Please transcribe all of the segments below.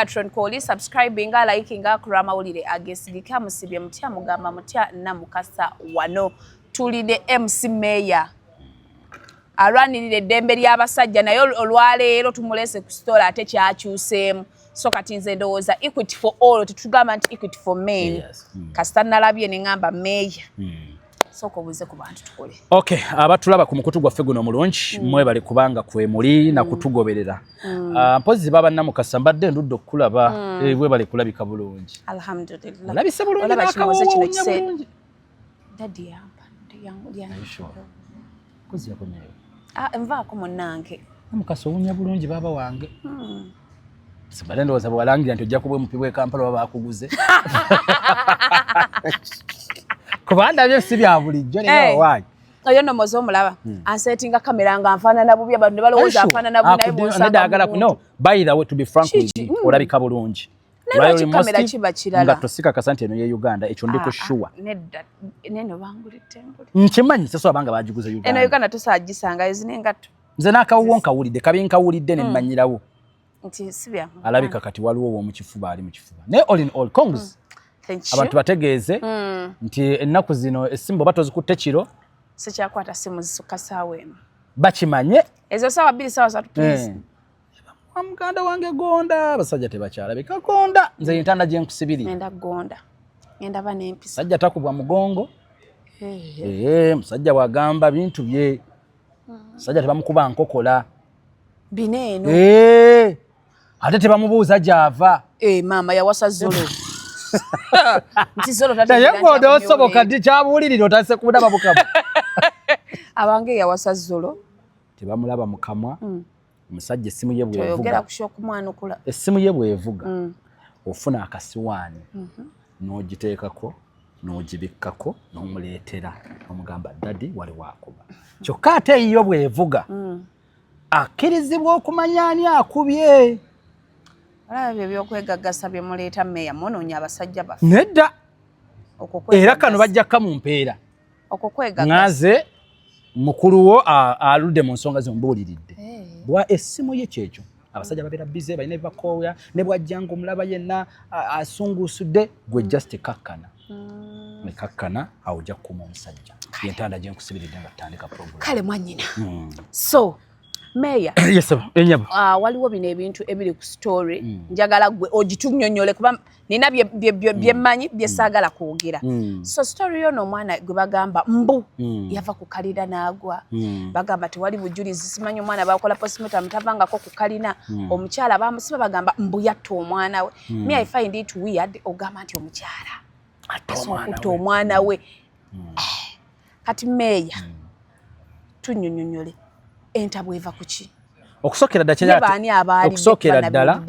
Patron koli subscribinga likinga kurama ulire agesigika musibye mutya mugamba mutya na mukasa wano tulide MC Meya alwanirire dembe ly'abasajja nayo olwaleero tumulese ku store ate kyakyuseemu so kati nze ndowooza equity for all tetugamba nti equity for men kasita nalabye ne ngamba Meya soko buze ku bantu tukole. Okay, abatulaba ku mukutu gwaffe guno mulungi mwebale kubanga kwemuli na kutugoberera. Mpozi baba Namukasa mbadde ndudde okulaba mwebale kulabika bulungi. Alhamdulillah. Olabise bulungi olabakimoze kino kise. Daddy yamba yangu yangu. Kozi yakomeye. Nvaako munnange. Namukasa owunya bulungi baba wange. Sibale ndowooza bwalangira nti ojja kubwe mupibwe Kampala baba akuguze. Kubanda byo si bya bulijjo ne wayi. Oyo no mozo mulaba. Ansettinga kamera nga nfaanana bubi abantu ne balowooza afaanana bubi naye bw'osanga. Nedagala kuno by the way to be frank with you olabika bulungi. Naye kamera kiba kirala. Nga tosika kasante eno ye Uganda ekyo ndiko sure. Nedda neno bangulite nguli. Nkimanyi seso abanga bagiguze Uganda. Eno Uganda tosagisanga ezine ngato. Nze nakawonka wulidde kabinka wulidde ne mmanyirawo. Nti sibya. Alabika kati waliwo wo mu kifuba ali mu kifuba. Ne all in all kongs. Abantu bategeeze nti ennaku zino essimbo batozikutte kiro sekyakwata simu zisuka saawa eno bakimanye ezo saawa 2 saawa 3 please muganda wange gonda basajja tebakyalabika gonda nze ntanda gye nkusibiri nenda gonda ngenda bana empisa sajja takubwa mugongo musajja wagamba bintu bye sajja tebamukuba nkokola bineeno ate tebamubuuza gyava mama yawasa zolo Ntisolo tayengodo osoboka ndi kyabulirira otase kubudaba bukamwa abange yawasa zolo tebamulaba mukamwa omusajja essimu ye bwevuga toyogera kushoka mwana okula essimu ye bwevuga ofuna akasiwaani n'ogiteekako n'ogibikkako n'omuleetera omugamba daddy wali wakuba kyokka ate yo bwevuga akkirizibwa okumanya ani akubye. Alabye byokwegaggasa bye muleeta Meya munonya abasajja baffe. Nedda. Era kano bajja kamu mpeera. Okokwegaggasa. Ngaze mukulu wo aludde mu nsonga zombuuliridde. Bwa essimu ye kyekyo. Abasajja babeera busy balina ebakooya ne bwajjanga omulaba yenna asungusudde gwe just kakkana. Mekakkana awujja kuma omusajja. Yentanda gye nkusibiridde nga tutandika program. Kale mwanyina. So Meya. Yes, enyabo. Waliwo bino ebintu ebiri ku story njagala gwe ogitunnyonnyole kuba nina bye mmanyi bye saagala kwogera. So story yo n'omwana gwe bagamba mbu yava ku kalina n'agwa. Bagamba tewali bujulizi simanyi omwana bakola postmortem tavangako ku kalina omukyala bamusiba bagamba mbu yatta omwana we. Me I find it weird ogamba nti omukyala atta omwana we. Kati Meya tunnyonnyole entabwe eva kuki okusokera ddala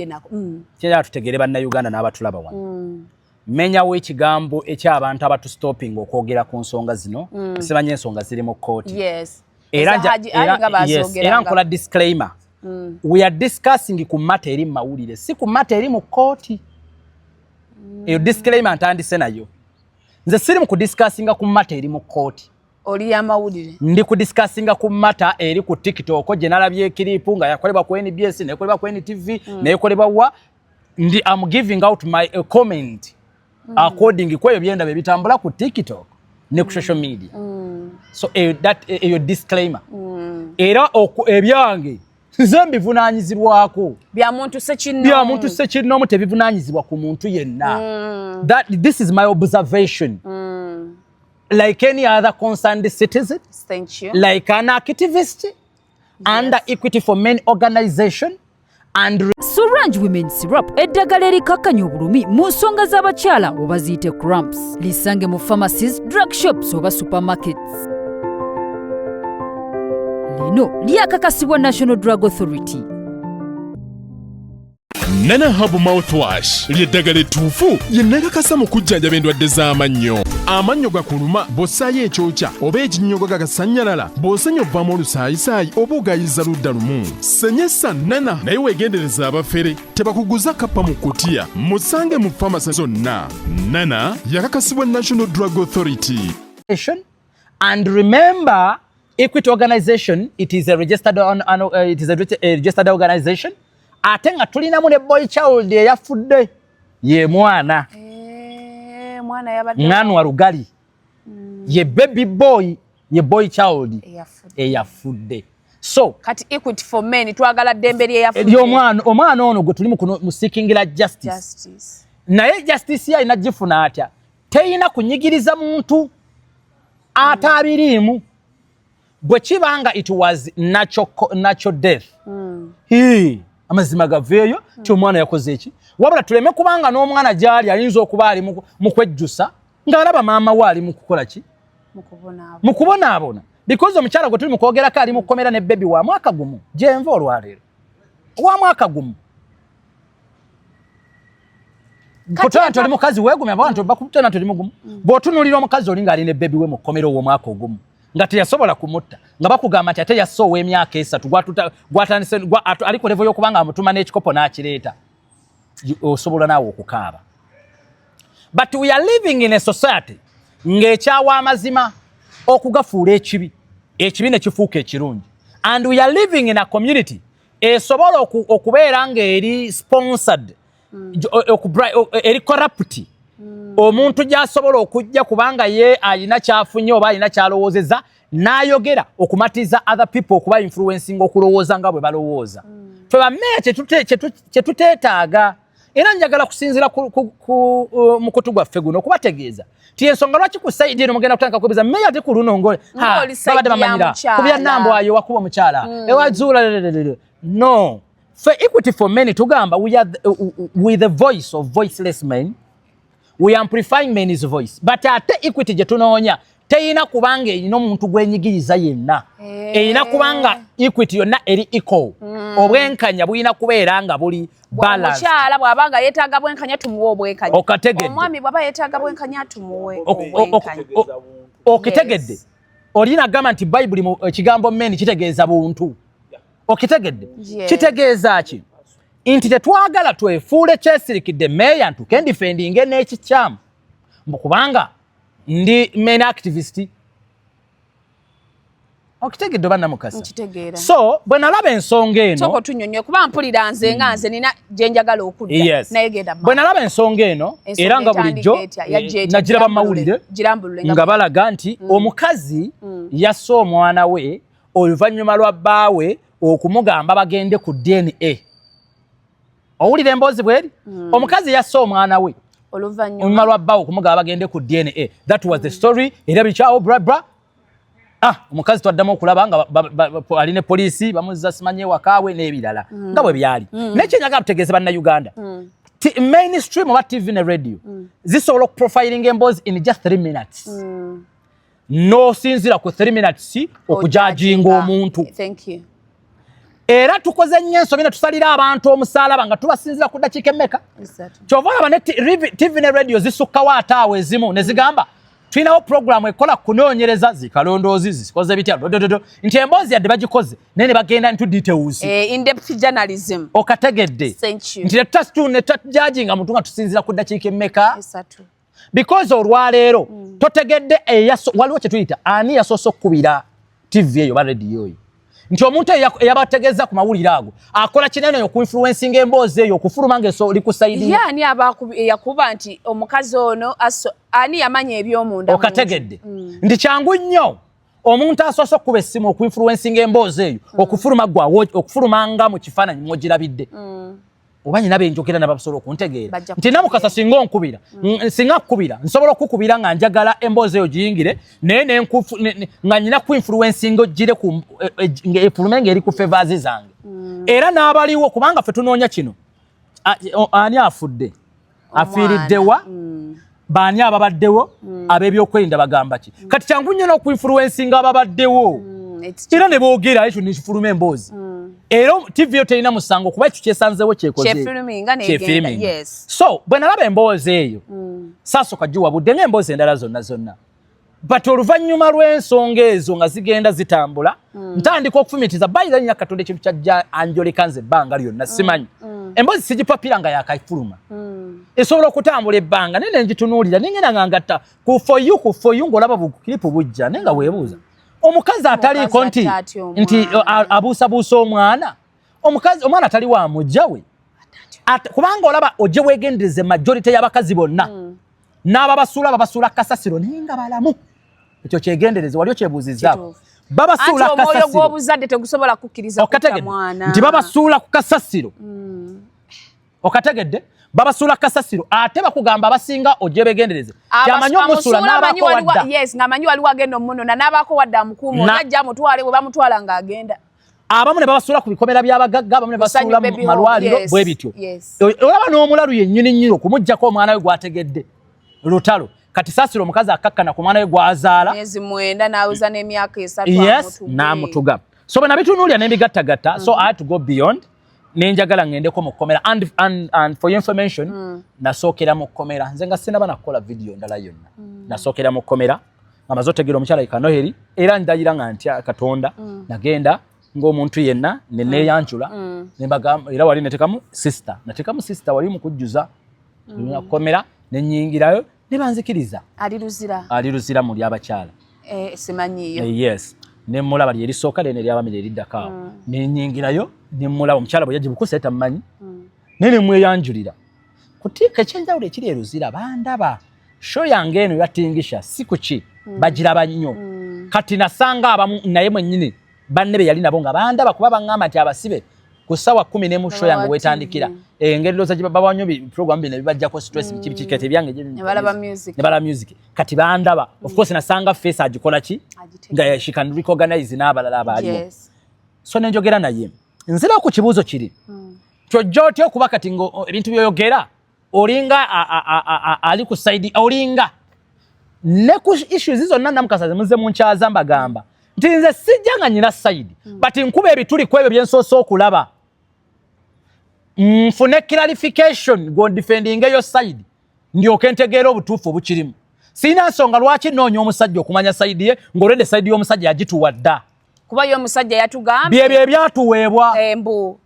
kyera tutegere banna Uganda n'abatulaba wano menya w'ekigambo eky'abantu abatu stopping okwogera ku nsonga zino sibanye ensonga ziri mu kooti era nkola disclaimer we are discussing ku matter eri mawulire si ku matter eri mu kooti eyo disclaimer ntandise nayo nze siri mu kudiscussinga ku matter eri mu kooti oli amawulire ndi ku discussinga ku matter eri ku TikTok gye nalabye clip nga yakolebwa ku NBS nekolebwa ku NTV nekolebwa wa ndi I'm giving out my comment according kweyo byenda bitambula ku TikTok ne ku social media so that your disclaimer era ebyange nze bivunanyizibwako bya muntu sekinno tebivunanyizibwa ku muntu yenna that this is my observation like any other concerned citizen. Thank you. Like an activist under Equity for Men organization and Surange Women Syrup eddagala erikakkanya obulumi mu nsonga z'abakyala oba ziyite cramps lisange mu pharmacies, drug shops oba supermarkets. Lino lyakakasibwa National Drug Authority. Nana Hub Mouthwash lyeddagala ettuufu lye neekakasa mu kujjanjaba endwadde z'amannyo. Amannyo gakuluma bw'ossaayo ekyokya oba ekinnyogo gagasanyalala bw'osenya ovaamu olusaayisaayi oba ogayiza ludda lumu. Senyesa Nana naye weegendereza abafere tebakuguza kappa mu kutiya musange mu famasi zonna. Nana yakakasibwa National Drug Authority. And remember Equity organization, it is a registered organization ate nga tulinamu ne boy child eyafudde ye mwana mwana yabadde ngano warugali ye baby boy ye boy child eyafudde. So kati equity for men twagala dembe lye yafudde omwana ono gwe tuli mu seekingira justice naye justice ya inajifuna atya teyina kunyigiriza muntu atabirimu bwe kibanga it was natural death amazima gaveeyo ti omwana yakoze eki wabula tuleme kubanga n'omwana gyali alinza okuba ali mu kwejjusa ng'alaba maama we ali mu kukola ki mu kubonaabona because omukyala gwe tuli mu kwogerako ali mu kukomera ne bebi wa mwaka gumu gyenva olwaleero wa mwaka gumu kutana tuli mukazi weegumya abantu bakutana tuli mugumu bw'otunuulira omukazi oli ng'ali ne bebi we mu kukomera ogwo mwaka ogumu nga teyasobola kumutta nga bakugamba nti ate yasowa emyaka 3 gwatandise ali ku level y'okubanga amutuma n'ekikopo n'akireeta osobola naawe okukaaba. But we are living in a society ng'ekyawa amazima okugafuula ekibi ne kifuuka ekirungi, and we are living in a community esobola okubeera ng'eri sponsored eri corrupt omuntu gy'asobola okujja kubanga ye alina kyafunye oba alina kyalowoozeza n'ayogera okumatiza other people okuba influencing okulowooza nga bwe balowooza. Ffe bammere kye tuteetaaga era njagala kusinziira mu kutu gwaffe guno okubategeeza ti ensonga lwaki ku saidi eno mugenda kutandika kwebuuza mmeya ate ku luno ngole babadde bamanyira kubya nambo ayo wakuba omukyala ewazuula no. Ffe equity for men tugamba we are with the voice of voiceless men, we are amplifying men's voice, but ate equity gye tunoonya teyina kubanga erina omuntu gwenyigiriza yenna erina kubanga equity yonna eri equal obwenkanya bulina kubeera nga buli balance. Omukyala bw'abanga yeetaaga bwenkanya tumuwe obwenkanya, okategedde omwami bw'aba yeetaaga bwenkanya tumuwe okitegedde olina gamba nti bayibuli mu ekigambo men kitegeeza buntu okitegedde kitegeeza ki nti tetwagala twefuule kyesirikidde meya ntukendifendinge n'ekikyamu kubanga ndi men activist okitegedde oba namukasa. So bwe nalaba ensonga eno soko tunyonyo kuba mpulira nze nga nze nina gye njagala okudda naye genda bwe nalaba ensonga eno era nga bulijjo nagiraba mu mawulire nga balaga nti omukazi yasse omwana we oluvannyuma lwa bbaawe okumugamba bagende ku DNA. Owulira emboozi bweri omukazi yasse omwana we oluvannyuma lwa bbaawe okumugamba bagende ku DNA. That was the story. Era bikyawo bra omukazi twaddamu okulaba nga ali ne poliisi bamuzza simanye wakaawe n'ebirala nga bwe byali. Naye kyenyaga tutegeeze bannayuganda mainstream oba TV ne radio zisobola okuprofiling emboozi in just 3 minutes. N'osinzira ku 3 minutes okujajinga omuntu. Era tukoze nnyo ensobi ne tusalira abantu omusaalaba nga tubasinzira ku ddakiika emmeka. Kyova olaba ne TV ne radio zisukkawo ate awo ezimu ne zigamba tulinawo programu ekola kunoonyereza zikalondoozi zikoze bitya nti emboozi yadde bagikoze naye ne bagenda into details. In-depth journalism. Okategedde nti ne tutujajinga muntu nga tusinzira ku ddakiika emmeka. Because olwaleero totegedde waliwo kye tuyita ani yasoose okukubira TV eyo ba radio eyo nti omuntu eyabategeeza ku mawulire ago akola kinene okuinfluencing emboozi eyo okufuluma ng'eso likusaidia. Ani yakuba nti omukazi ono ani yamanya eby'omunda. Okategedde nti kyangu nnyo omuntu asoose okukuba essimu okuinfluencing emboozi eyo okufuluma gwawo okufulumanga mu kifaananyi mwogirabidde. Oba nyina benjogera nabasobola okuntegeera nti namukasa singa onkubira singa kkubira nsobola okukubira nga njagala emboozi eyo giyingire naye nga nyina ku influencing ogire efulume ng'eri ku favors zange. Era n'abaliwo kubanga ffe tunoonya kino ani afudde afiiriddewa baani ababaddewo ab'ebyokwerinda bagamba ki kati kyangu nnyo n'okuinfluencinga ababaddewo era ne boogera ekyo nekifuluma emboozi. Era TV yo terina musango kuba ekyo kyesanzeewo kyefilming. So bwe nalaba emboozi eyo saasoka giwabudde ng'emboozi endala zonna but oluvannyuma lw'ensonga ezo nga zigenda zitambula ntandika okufumitiza bayira nnyo Katonda ekintu kyajja anjoleka nze ebbanga lyonna simanyi emboozi sigipapira nga yakafuluma esobola okutambula ebbanga naye ne ngitunuulira nengenda nga ngatta ku for you ng'olaba bukiripu bujja naye nga weebuuza omukazi ataliiko nti abuusabuusa omwana omukazi omwana tali wa mujawe kubanga olaba oje wegendereze majority y'abakazi bonna n'ababasuula babasuula kasasiro ninga balamu ekyo kyegendereze waliyo kyebuuzizzaako babasuula kasasiro omwoyo gw'obuzadde tegusobola kukkiriza kutta mwana nti babasuula ku kasasiro okategedde babasuula kasasiro ate bakugamba abasinga oje begendereze kyamanyi omusuula n'abaako wadda yes ng'amanyi waliwo agenda omunona n'abaako wadda amukuuma onajja amutwale bwe bamutwala ng'agenda abamu ne babasuula ku bikomera by'abagagga abamu ne basuula mu malwaliro bwe bityo olaba n'omulalu yennyini nnyo okumuggyako omwana we gwategedde lutalo kati sasiro omukazi akakkana ku mwana we gwazaala myezi 9 n'aweza n'emyaka 3 yes n'amutuga so bwe nabitunuulya n'ebigattagatta so I had to go beyond nenjagala ngendeko mu kkomera and for your information nasookera mu kkomera nze nga sinaba nakola video ndala yonna nasookera mu kkomera amaze otegera omukyala Kanoheri era ndayira nga ntya Katonda nagenda ng'omuntu yenna neneyanjula nembagamba era wali netekamu sister wali mukujjuza kkomera nenyingirayo nebanzikiriza ali luzira mu lyabakyala simanyiyo yes nemulaba lye lisooka lene lyabamire eriddako nenyingirayo nemulaba omukyala bwe yagibukusa tamanyi nene mweyanjulira kutiika ekyenjawulo ekiri eruzira bandaba show yange eno yatingisha sikuki bagiraba nnyo kati nasanga abamu naye mwennyini banne be yali nabo nga bandaba kuba baŋŋamba nti abasibe ku ssaawa 10 mu show yange wetandikira engeri looza gye baba banyo program bino bibajjako stress bikibikikete byange ne balaba music kati bandaba of course nasanga face agikola ki nga she can recognize n'abalala abaaliwo so nenjogera naye nzira ku kibuuzo kiri kyojja otya okuba kati ngo ebintu byoyogera olinga ali ku side olinga ne ku issues zonna namukasaze muze munkyaza mbagamba nti nze sijja nga nyina side but nkuba ebituli ku ebyo byensoose okulaba nfune clarification go defending eyo side ndyoke ntegeera obutuufu obukirimu sina nsonga lwaki noonya omusajja okumanya side ye ng'olwedde side y'omusajja yagituwa dda kuba y'omusajja yatugambye bye byatuweebwa mbu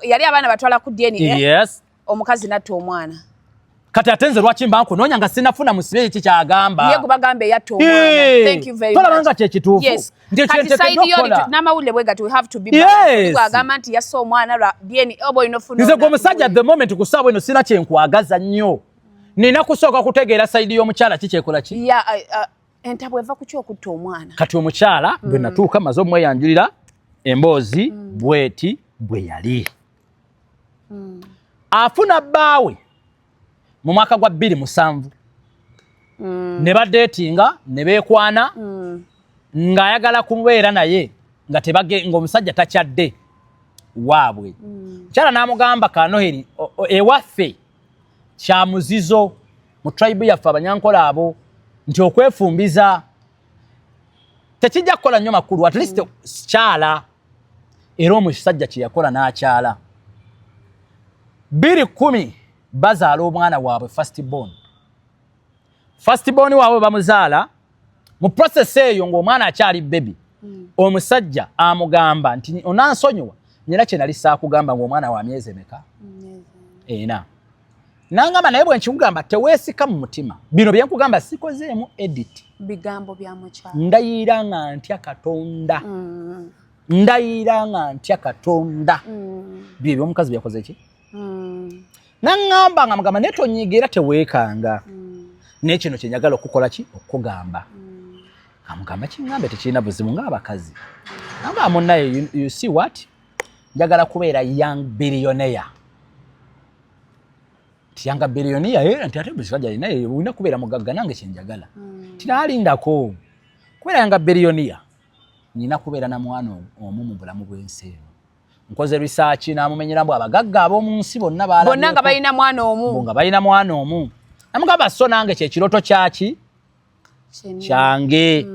yali abaana batwala ku DNA yes omukazi natta omwana kati atenze lwaki mbanku noonya nga sinafuna musibe eki kyagamba ye gubagambe yatta omwana thank you very much tolabanga kyekituufu nti ekyentekeddeokola n'amawulire bwe gati we have to be gwagamba nti yassa omwana lwa DNA oba olina ofuna nze gwomusajja at the moment ku ssaawa eno sina kyenkwagaza nnyo nina kusooka kutegeera sayidi y'omukyala kikyekola ki entabwe eva ku kyokutta omwana kati omukyala bwe natuuka maze omweyanjulira emboozi bweti bwe yali afuna bbaawe mu mwaka gwa 2007 ne badeetinga ne beekwana ng'ayagala kubeera naye nga ng'omusajja takyadde waabwe kyala n'amugamba Kanoheri ewaffe kya muzizo mu tribe yaffe abanyankola abo nti okwefumbiza tekijja kukola nnyo makulu at least kyala era omusajja kye yakola n'akyala 2010 bazaala omwana waabwe first born waabwe bamuzaala mu process eyo ng'omwana akyali baby omusajja amugamba nti onansonyiwa nyina kye nali saakugamba ng'omwana wa myezi emeka ena nangamba naye bwe nkikugamba teweesika mu mutima bino bye nkugamba sikozeemu edit bigambo bya mukyala ndayira nga ntya Katonda ndayira nga ntya Katonda bye by'omukazi byakoze ki nangamba nga mugamba naye tonyiiga era teweekanga naye kino kye njagala okukola ki okugamba amugamba kiŋŋambe tekirina buzibu ng'abakazi nanga munnaye you see what njagala kubeera young billionaire tiyanga billionaire nti ate musajja naye ulina kubeera mugagga nange kyenjagala tinaalindako kubeera yanga billionaire nina kubeera na mwana omu mu bulamu bw'ensi eno nkoze research n'amumenyeramu abagagga ab'omu nsi bonna nga balina mwana omu namugamba so nange kyekiroto kyaki kyange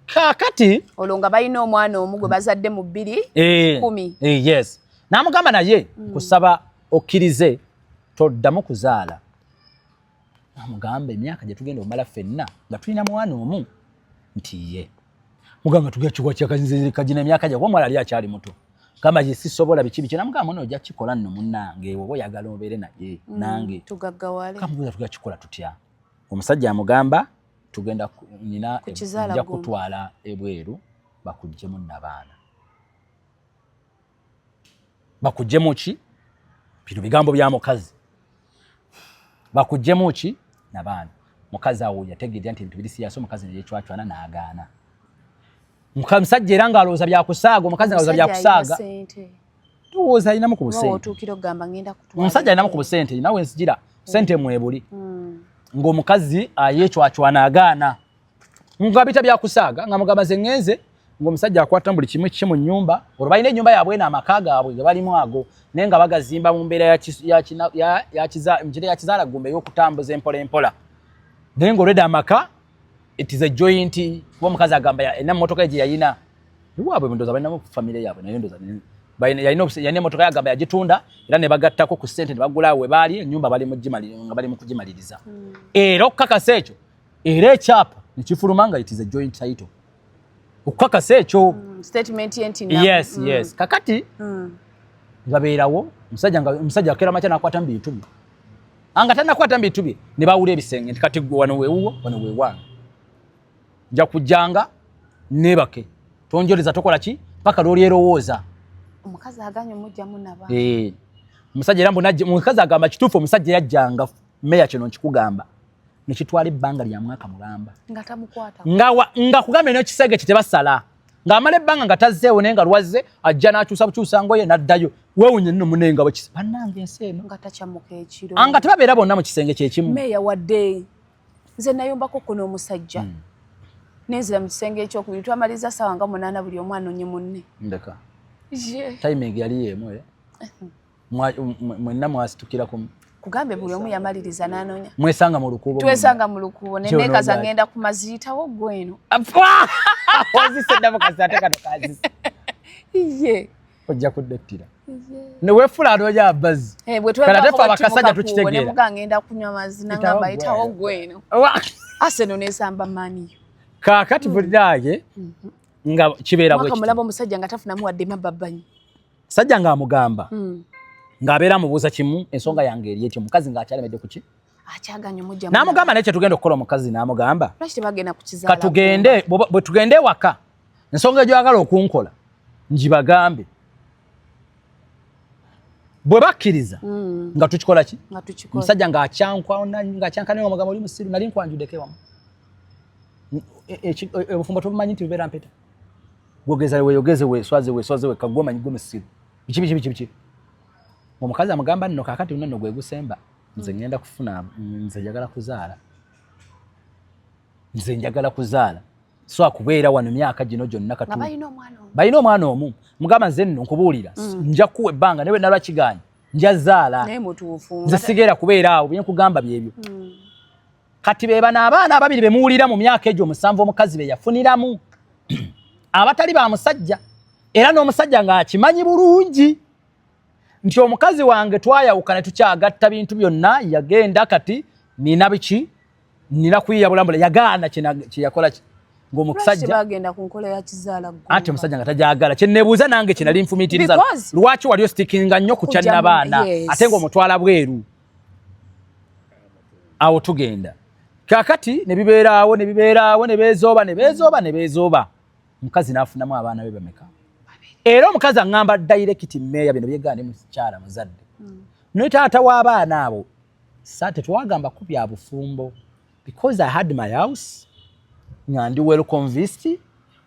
kakati olwo nga balina omwana omu gwe bazadde mu 2010 yes namugamba naye kusaba okkirize toddamu kuzaala namugamba emyaka gye tugenda omala ffenna nga tulina mwana omu nti ye mugamba tugakiwa kagina emyaka gye kuba omwala ali akyali muto gamba gye sisobola biki biki namugamba muno ojja kikola nno munnange woba oyagala obeere naye nange tugaggawale kamubuuza tugakikola tutya omusajja amugamba tugenda nina nja kutwala ebweru bakuggyemu n'abaana bakujjemu ki bino bigambo bya mukazi bakujjemu ki nabaana mukazi awo yategeera nti ebintu biri siyasa omukazi ne yechwachwana n'agaana musajja era ng'alowooza byakusaaga omukazi ng'alowooza byakusaaga tuwooza alinamu ku busente omusajja alinamu ku busente nawe nsigira sente mwebuli ng'omukazi yechwachwana agaana nga bita byakusaaga nga mugamba ze ngenze ng'omusajja akwata buli kimu kiki mu nnyumba olwo balina ennyumba yaabwe n'amaka gaabwe ge balimu ago naye nga bagazimba mu mbeera ya kizaalaggumba ey'okutambuza empola empola naye ng'olwedde amaka it is a joint kuba omukazi agamba yalina emmotoka ye gye yalina iwaabwe ndowooza balinamu famire yaabwe naye ndowooza yalina emmotoka yagamba yagitunda era ne bagattako ku ssente ne bagulaawo we baali ennyumba nga bali mu kugimaliriza era okukakasa ekyo era ekyapa nekifuluma nga it is a joint title okukakasa ekyo statement yenti yes kakati babeerawo omusajja akeera makya n'akwata mu bintu bye anga tannakwata mu bintu bye ne bawula ebisenge nti kati gwe wano weewuwo wano weewange nja kujjanga neebake tonjoleza tokola ki paka lw'olyerowooza omukazi aganye omujjamu naba omusajja era mukazi agamba kituufu omusajja yajjanga meya kino nkikugamba nekitwala ebbanga lya mwaka mulamba nga kugamba n'ekisenge kye tebasala ng'amala ebbanga nga tazzeewo naye nga lwazze ajja n'akyusa bukyusa ngoye n'addayo weewunye nno munenga bannange ensi eno nga tebabeera bonna mu kisenge kyekimu meya wadde nze nayombako kuno omusajja nenzira mu kisenge ekyokubiri twamaliza ssaawa nga 8 buli omu anoonye munne ndeka timing yali yeemu mwenna mwasitukira kugambe buli omu yamaliriza n'anoonya mwesanga mu lukuubo twesanga mu lukuubo neneekaza ngenda ku maziyitawo gweno oziseddamo kasi ate kano kazise ye ojja kuddettira neweefula anoonya amazzi kalatefe abakasajja tukitegeera nemuga ngenda kunywa mazzi nangamba yitawo gweno Arsenal nesamba maniyo kaakati bulinage nga kibeera bwe mulaba omusajja nga tafunamu wadde mababbanyi sajja ng'amugamba ng'abeera amubuuza kimu ensonga yange eri etyo omukazi ng'akyalemedde ku ki akyaganya omujja n'amugamba naye kyetugenda okukola omukazi n'amugamba lwaki tebagenda kukizaala katugende bwe tugende waka ensonga egyoyagala okunkola ngibagambe bwe bakkiriza nga tukikola ki omusajja ng'akyankana omugambo oli musiru nali nkwanjuddeko ewamu obufumbo tobumanyi nti bubeera mpeta gwogeza weeyogeze weeswaze wekagwe omanyi gwe musiru biki omukazi amugamba nno kaakati nno gwe gusemba nze ngenda kufuna nze njagala kuzaala so akubeera wano myaka gino gyonna balina omwana omu mugamba nze nno nkubuulira nja kuwa ebbanga newe nalwa kigaanyi nja zaala nze sigeera kubeera awo bye nkugamba byebyo kati be bano abaana ababiri be muwulira mu myaka egyo 7 omukazi be yafuniramu abatali ba musajja era n'omusajja ng'akimanyi bulungi nti omukazi wange twayawukana tukyagatta bintu byonna yagenda kati nina biki nina kuyiyabulambula yagaana kyeyakola ng'omusajja bagenda ku nkola ya kizaala ate omusajja nga tajagala kyeneebuuza nange kye nali nfumiitiriza lwaki wali ositikinga nnyo ku kyannabaana ate ng'omutwala bweru awo tugenda kakati ne bibeeraawo ne beezooba omukazi n'afunamu abaana be bameka era omukazi aŋŋamba direct meya bino byegande mukyala muzadde naye taata w'abaana abo tetwagamba ku bya bufumbo because I had my house nga ndi well convinced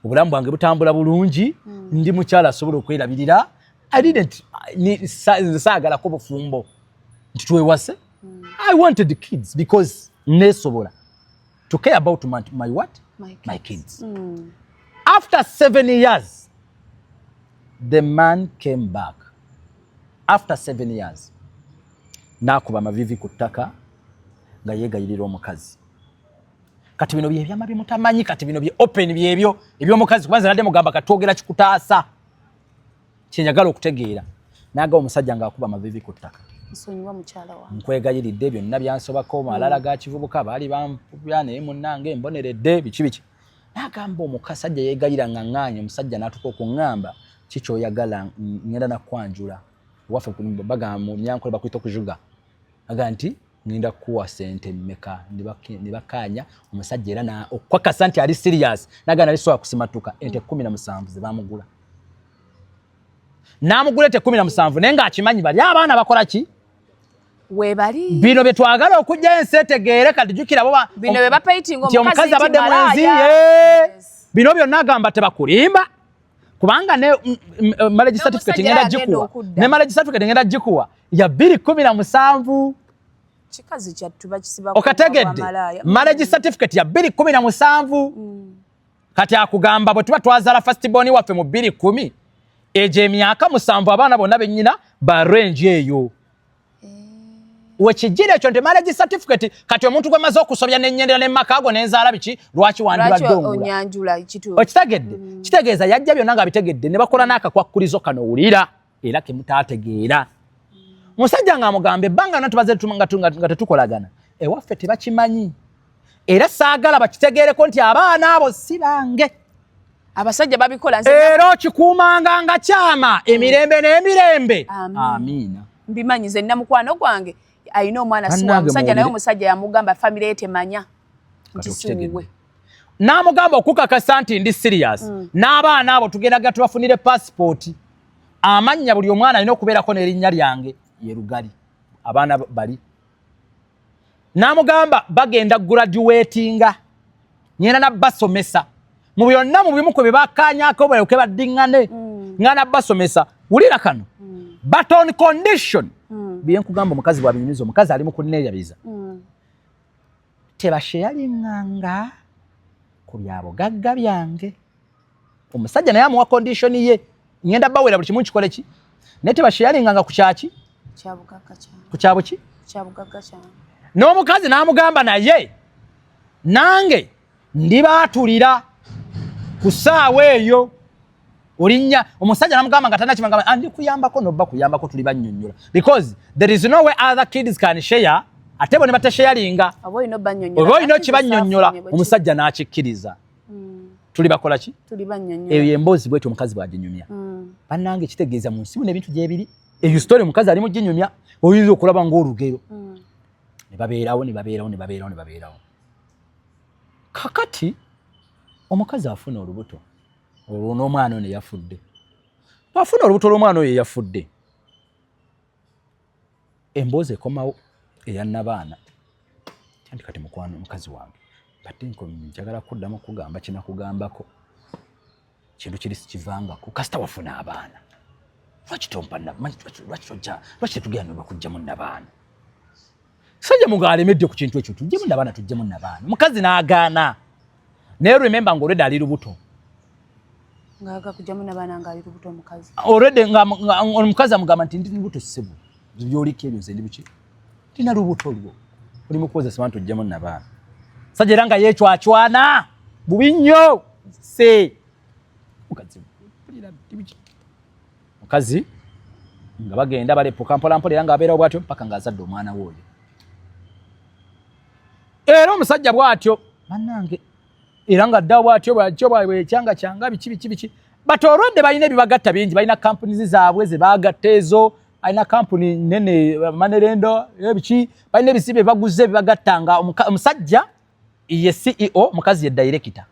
obulamu bwange butambula bulungi ndi mukyala asobola okwerabirira saagalako bufumbo nti twewase I wanted the kids because nesobola to care about my kids. After 7 years the man came back. After 7 years nakuba mavivi ku ttaka nga yeegayirira omukazi kati bino bye byama bimutamanyi kati bino bye open byebyo ebyomukazi kwanza nadde mugamba katwogera kikutaasa kyenyagala okutegeera naga omusajja ng'akuba mavivi ku ttaka nsonyiwa mukyala wange nkwegayiridde byonna byansobako malala ga kivubuka baali bampubya naye munnange mboneredde biki nagamba omukasajja yeegayira ng'aŋŋaanya omusajja n'atuka okuŋŋamba kikyoyagala ngenda nakwanjula waffe bagamba mu nyankole bakwita okujuga aga nti ngenda kuwa sente mmeka ne bakaanya omusajja era okwakasa nti ali serious naga nali sobola kusimatuka ente 17 ze baamugula namugulete 17 naye ng'akimanyi bali abaana bakola ki webali bino bye twagala okujja ensi etegeere kati jjukira bo bino bye bapaintinga omukazi abadde mwenzi bino byonna agamba tebakulimba kubanga ne marriage certificate ngenda jikuwa ne marriage certificate ngenda jikuwa ya 2017 chikazi kyattu bakisiba okategedde marriage certificate ya 2017 kati akugamba bwe tuba twazala first born waffe mu 2010 eje emyaka 7 abaana bonna bennyina ba range eyo wekijira ekyo nti marriage certificate kati omuntu gwe maze okusobya n'ennyendera n'emmakago n'enzaala biki lwaki wandula onyanjula okitegedde kitegeeza yajja byonna nga bitegedde ne bakola n'akakwakkulizo kano wulira era kemutaategeera musajja ng'amugamba ebbanga nno tubaze nga tetukolagana ewaffe tebakimanyi era saagala bakitegeereko nti abaana abo si bange abasajja babikola era okikuumanga nga kyama emirembe n'emirembe amiina mbimanyi nze namukwano gwange ayina omwana siwa musajja naye omusajja yamugamba family ye temanya nti siwe n'amugamba okukakasa nti ndi serious n'abaana abo tugendaga tubafunire passport amannya buli omwana alina okubeerako n'erinnya lyange ye Lugali abaana bali n'amugamba bagenda graduatinga nyina nabbasomesa mu byonna mu bimu kwe bebakanyako balyoke baddiŋŋane nga nabbasomesa wulira kano but on condition bye nkugamba omukazi bwabinyumiza omukazi ali mu kunneeyabiza tebasheyalinganga ku byabugagga byange omusajja naye amuwa condition ye ngenda bawera buli kimu kikole ki naye tebasheyalinganga ku kyaki ku kyabo ki n'omukazi n'amugamba naye nange ndibaatulira ku ssaawa eyo olinnya omusajja namugamba nga tannakimanga andi kuyambako nobba kuyambako tuli bannyonnyola because there is no way other kids can share ate bo ne batesharinga oba olina okibannyonnyola omusajja n'akikkiriza tuli bakola ki tuli bannyonnyola eyo emboozi bwetyo omukazi bw'aginyumya bannange kitegeeza mu nsi n'ebintu gyebiri eyo story omukazi ali mu ginyumya oyinza okulaba ng'olugero ne babeerawo kakati omukazi afuna olubuto olwo n'omwana ono yafudde afuna olubuto lw'omwana oyo yafudde emboozi ekomawo eyannabaana anti kati mukwano mukazi wange badde njagala kuddamu kugamba kinakugambako kintu kiri sikivangako kasita wafuna abaana lwaki tetugenda nobakugjamu nabaana sajja muga alemedde ku kintu ekyo tujjemu nabaana tujjemu nabaana mukazi n'agaana naye remember ng'olwedde ali lubuto ngaga kujjamu nabaana nga ali lubuto omukazi already omukazi amugamba nti ndi lubuto ssebo byolika ebyo nze ndi biki ndina lubuto lwo oli mukozesa abantu tujjemu nabaana sajja era nga yeecwacwana bubi nnyo se mukazi nga bagenda balepuka mpolampola era ng'abeerawo bw'atyo mpaka ng'azadde omwana w'oyo era omusajja bw'atyo bannange era nga ddawo bw'atyo bwekyanga biki bati olwedde balina ebibagatta bingi balina kampuni zaabwe ze baagatta ezo alina kampuni nene manerendo ebiki balina ebisibe baguze bibagattanga omusajja ye CEO mukazi ye director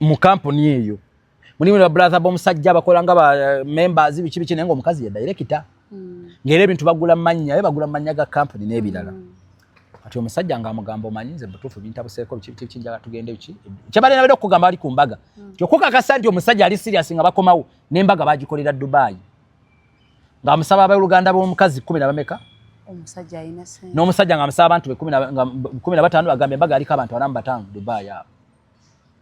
mu kampuni eyo mulimu ba brother b'omusajja bakola nga ba members biki naye ng'omukazi ye director ng'era ebintu bagula mannya bagula mannya ga kampuni n'ebirala ati omusajja ng'amugamba omanyize butuufu bintabuseeko biki njagala tugende biki kyabale nabera okugamba ali ku mbaga kyokukakasa nti omusajja ali serious nga bakomawo n'embaga bagikolera Dubai ng'amusaba abaluganda b'omukazi 10 bameka omusajja ayina sente n'omusajja ng'amusaba abantu 15 agamba embaga aliko abantu 45 Dubai awo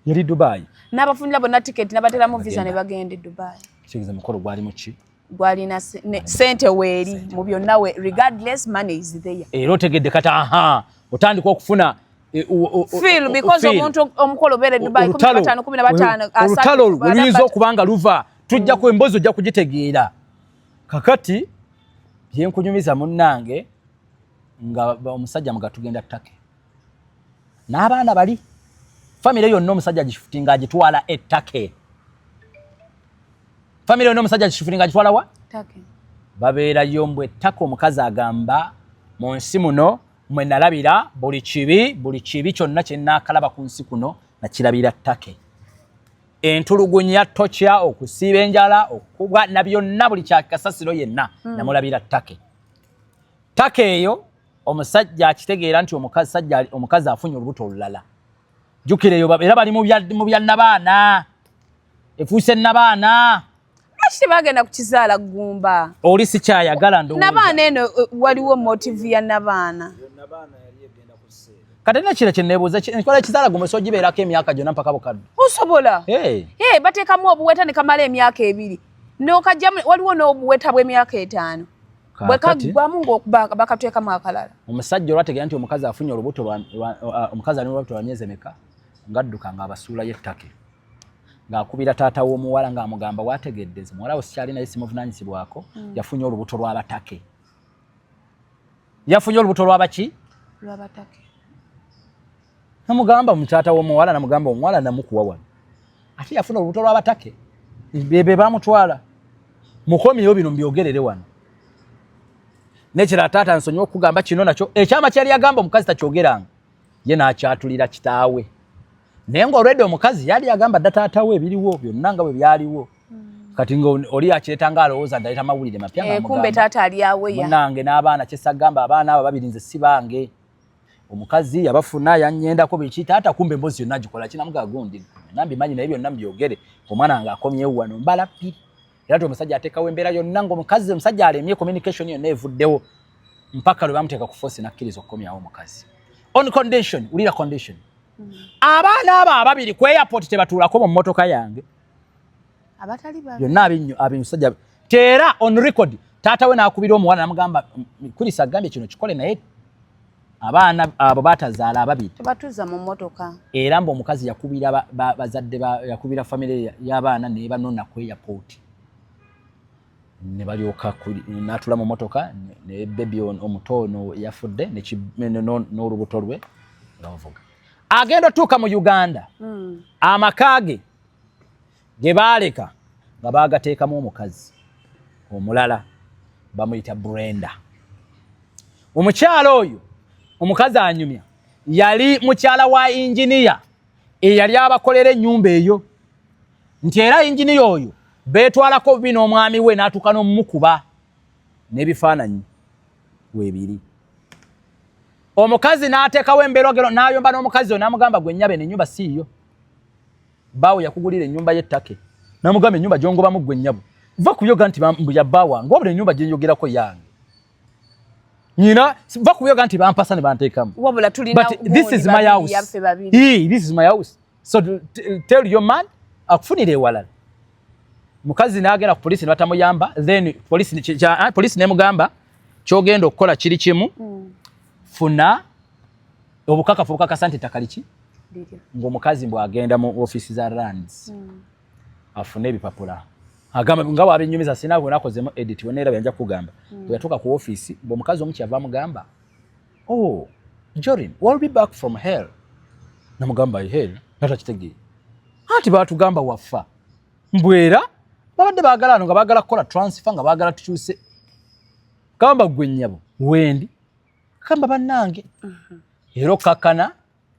yali Dubai n'abafunira bonna ticket n'abateramu visa ne bagenda Dubai kigeze mukolo gwali mu ki gwalina sente weeri mu byonna we regardless money is there era otegedde kata otandika okufuna feel because omuntu omukolo bere Dubai 15 olutalo luyinza okubanga luva tujja ku embozo ojja kugitegeera kakati byenkunyumiza munnange nga omusajja mugatugenda ttake n'abaana bali family yonna omusajja agishifutinga agitwala ettake family yonna omusajja agishifutinga agitwala wa ttake babeerayo mbwe ettake omukazi agamba mu nsi muno mwe nalabira buli kibi kyonna kye nnaakalaba ku nsi kuno nakirabira ttake entulugunya tocha okusiba enjala okubwa na byonna buli kyakasasiro yenna namulabira ttake eyo omusajja akitegeera nti omukazi afunye olubuto olulala jukireyo era bali mu bya nabaana efuuse nabaana Lwaki bagenda kukizaala Gumba? Oli sikyayagala ndowooza. Nabaana eno waliwo motive ya nabaana. Kati nekire kye neebuuza enkola ekizaala Gumba so gibeerako emyaka gyonna mpaka bukadde. Osobola? Bateekamu obuweta ne kamala emyaka 2. N'okajja waliwo n'obuweta bw'emyaka 5. Bwe kagwamu bakatwekamu akalala. Omusajja olwategeera nti omukazi afunye olubuto omukazi alina olubuto lwa myezi emeka ngadduka ng'abasuula y'ettake. Ng'akubira taata w'omuwala ng'amugamba waategeddeze muwala wo sikyali naye simuvunaanyizibwako yafunye olubuto lw'abatake. Yafunye olubuto lw'abaki? Lw'abatake. Namugamba mutaata w'omuwala namugamba omuwala namukuwa wano. Ate yafuna olubuto lw'abatake. Bebe bamutwala. Mukomyeyo bino mbyogerere wano. Nekira taata nsonyiwa okugamba kino nakyo ekyama kyali yagamba omukazi takyogeranga. Ye n'akyatulira kitaawe. Naye ng'olwedde omukazi yali yagamba dda taata we ebiriwo byonna nga bwe byaliwo. Kati ng'oli akyetanga alowooza ndayita mawulire mapya ng'amugamba. Kumbe taata ali aweya. Munnange n'abaana kyesagamba abaana abo babiri nze sibange. Omukazi yabafuna yannyendako biki taata kumbe mbozi yonna agikola kinamuga gundi. Nambi manyi naye byonna mbyogere omwana ng'akomyewo wano mbala ppiri. Era ati omusajja ateekawo embeera yonna omusajja alemye communication yonna evuddewo mpaka lwe bamuteeka ku force nakkiriza okukomyawo omukazi. On condition, ulira condition. Abaana abo ababiri ku airport tebatuulako mu mmotoka yange. Abatali babi. Byonna abimusajja. Teera on record taata we n'akubira omuwala namugamba kulisa agambye kino kikole naye abaana abo batazaala ababiri. Tebatuuza mu mmotoka. Era mbu omukazi yakubira bazadde yakubira family y'abaana ne banona ku airport. Ne balyoka n'atula mu mmotoka ne baby omutono yafudde n'olubuto lwe ng'avuga. Agenda otuuka mu Uganda. Amakaage ge baaleka nga baagateekamu omukazi omulala bamuyita Brenda. Omukyala oyo omukazi anyumya yali mukyala wa engineer eyali abakolera ennyumba eyo nti era engineer oyo beetwalako bino omwami we n'atuuka n'omukuba n'ebifaananyi weebiri. Omukazi n'ateekawo embeerogero n'ayomba n'omukazi oyo n'amugamba gwe nnyaba ennyumba siiyo. Baawo yakugulira ennyumba y'ettake. N'amugamba ennyumba gy'ongobamu gwe nnyabo. Va ku byoga nti ya baawa ng'obula ennyumba gye njogerako yange. Nyina va ku byoga nti bampasa ne banteekamu. Wabula tulina this is my house. This is my house. So tell your man akufunire ewalala. Mukazi n'agenda ku polisi ne batamuyamba then polisi n'emugamba ky'ogenda okukola kiri kimu. Funa obukakafu bukakasa nti ettaka liki ng'omukazi bw'agenda mu office za lands afune ebipapula agamba nga bw'abennyumiza sina bwe nakozemu edit weneera byanja kugamba bwe yatuuka ku office bw'omukazi omu kyava amugamba oh Jorin we'll be back from hell namugamba hell natakitegeera anti baatugamba waffa mbwera babadde baagala ano nga baagala kukola transfer nga baagala tukyuse gamba gwe nnyabo wendi kamba bannange era okkakkana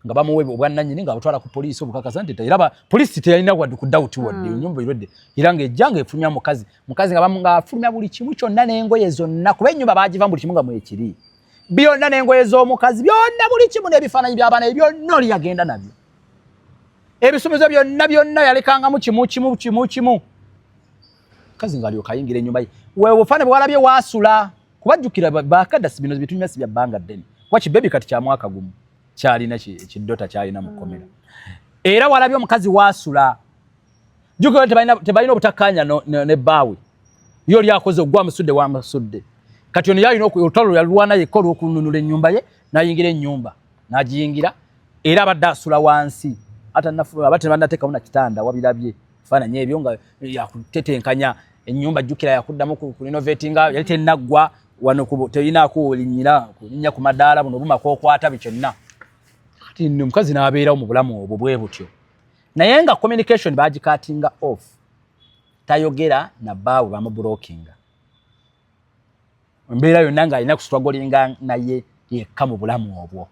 nga bamuwe obwannannyini nga butwala ku poliisi obukakasa nti era poliisi teyalina wadde ku doubt wadde ennyumba erwedde era ng'ejja ng'efulumya mukazi nga afulumya buli kimu kyonna n'engoye zonna kuba ennyumba baagiva buli kimu nga mwekiri byonna n'engoye z'omukazi byonna buli kimu n'ebifaananyi by'abaana byonna oli yagenda nabyo ebisuubizo byonna yalekangamu kimu mukazi ng'alyoka ayingira ennyumba ye weebufaane bwalabye waasula kubajjukira bakadasi bino bitunywa si bya bbanga ddene wachi baby kati kya mwaka gumu kyalina kiddota kyalina mukomera era walabye omukazi waasula jjukira tebalina obutakkaanya ne bbaawe yo lyakoze ogwa musudde wa musudde kati ono yalina olutalo yalwana yekka olw'okununula ennyumba ye n'ayingira ennyumba n'agiyingira era abadde asula wansi abate bannateekamu na kitanda wabirabye faananyi ebyo nga yakutetenkanya ennyumba jjukira yakuddamu ku renovatinga yali tennaggwa wano terinaako kulinnya ku madaala buno buma kookwata bikyonna kati omukazi n'abeerawo mu bulamu obwo bwe butyo naye nga communication baagikatinga off tayogera na bbaawe bamubulokinga embeera yonna ng'alina kustruggolinga naye yekka mu bulamu obwo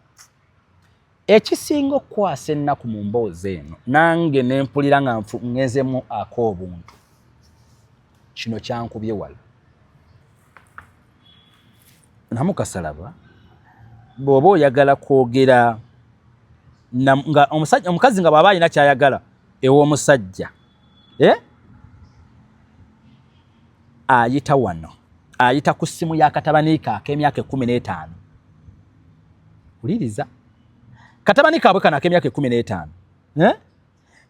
ekisinga okukwasa ennaku mu mboozi eno nange ne mpulira nga ngezemu ak'obuntu kino kyankubye wala namukasalaba bw'oba oyagala kwogera omukazi nga bw'aba alina kyayagala ew'omusajja ayita wano ayita ku ssimu ya katabaniika ak'emyaka 15 uliriza katabaniika abwe kana ak'emyaka 15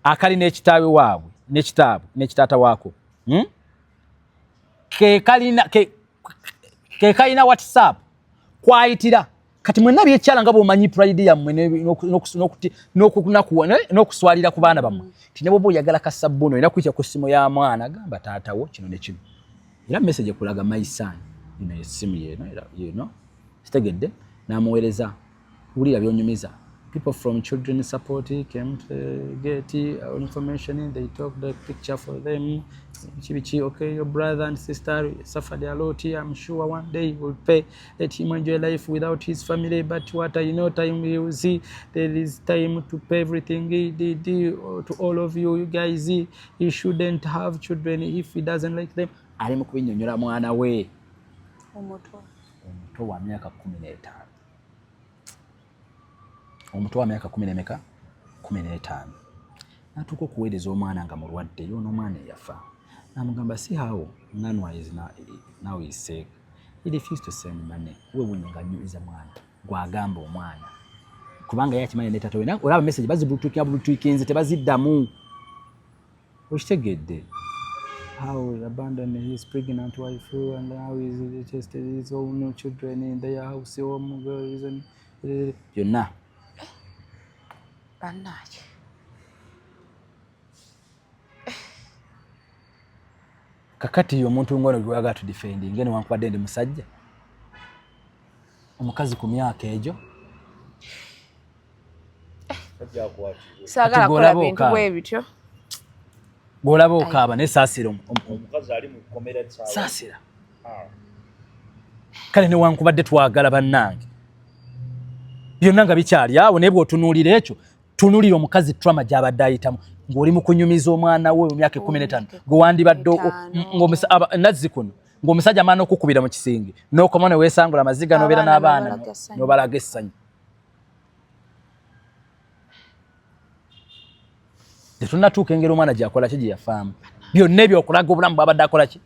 akali n'ekitaawe waabwe n'ekitaabu n'ekitaata waako ke kalina WhatsApp kwayitira kati mwenna byekyala nga bw'omanyi pride yammwe n'okuswalira ku baana bammwe ti ne bw'oba oyagala kasabbuno olina kuyita ku ssimu ya mwana agamba taatawo kino ne kino era message ekulaga my son ino essimu yeno sitegedde n'amuweereza wulira by'onyumiza people from children support came to get information they took the picture for them chibichi okay your brother and sister suffered a lot here I'm sure one day will pay let him enjoy life without his family but what I know time we will see there is time to pay everything he did to all of you guys he shouldn't have children if he doesn't like them ali mu kubinyonyola mwana we omuto wa myaka 15 omuto wa myaka 15 natuko kuweereza omwana nga mulwadde yono omwana yafa namugamba si how nanwa is now is sick he refused to send money we bunyanga nyuiza mwana gwagamba omwana kubanga yakimanya ne tato wena olaba message bazibulutukinze tebaziddamu okitegedde how he abandoned his pregnant wife and how he tested his own children in their house home girls yonna banaje kakati omuntu ngono gwaga to defend ngene wankwadde ndi musajja omukazi ku myaka ejo sagala kola bintu bwebityo golaba okaba ne saasira omukazi ali mu komera tsawa saasira kale ne wankubadde twagala bannange byonna nga bikyali awo ne bw'otunuulira ekyo tunulira omukazi trauma gy'abadde ayitamu ng'oli mu kunyumiza omwana we mu myaka 15 gwewandibadde nazzi kuno ng'omusajja amaana okukubira mu kisingi n'okoma ne weesangula amaziga n'obeera n'abaana n'obalaga essanyu tetunnatuuka engeri omwana gyakola ki gye yafaamu byonna ebyokulaga obulamu bw'abadde akola ki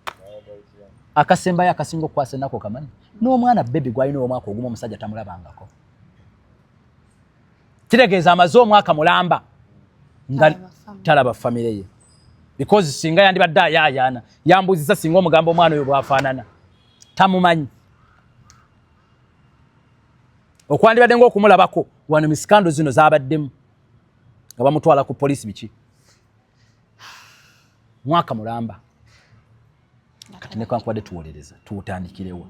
akasembayo akasinga okukwasa ennaku kamanyi n'omwana bebi gwalina omwaka ogumu omusajja tamulabangako kitegeeza amaze omwaka mulamba nga talaba famire ye because singa yandibadde ayaayaana yambuuziza singa omugamba omwana oyo bwafaanana tamumanyi okwandibadde ng'okumulabako wano misikando zino zaabaddemu nga bamutwala ku poliisi biki mwaka mulamba kati ne kwankubadde tuwolereza tuwutandikirewo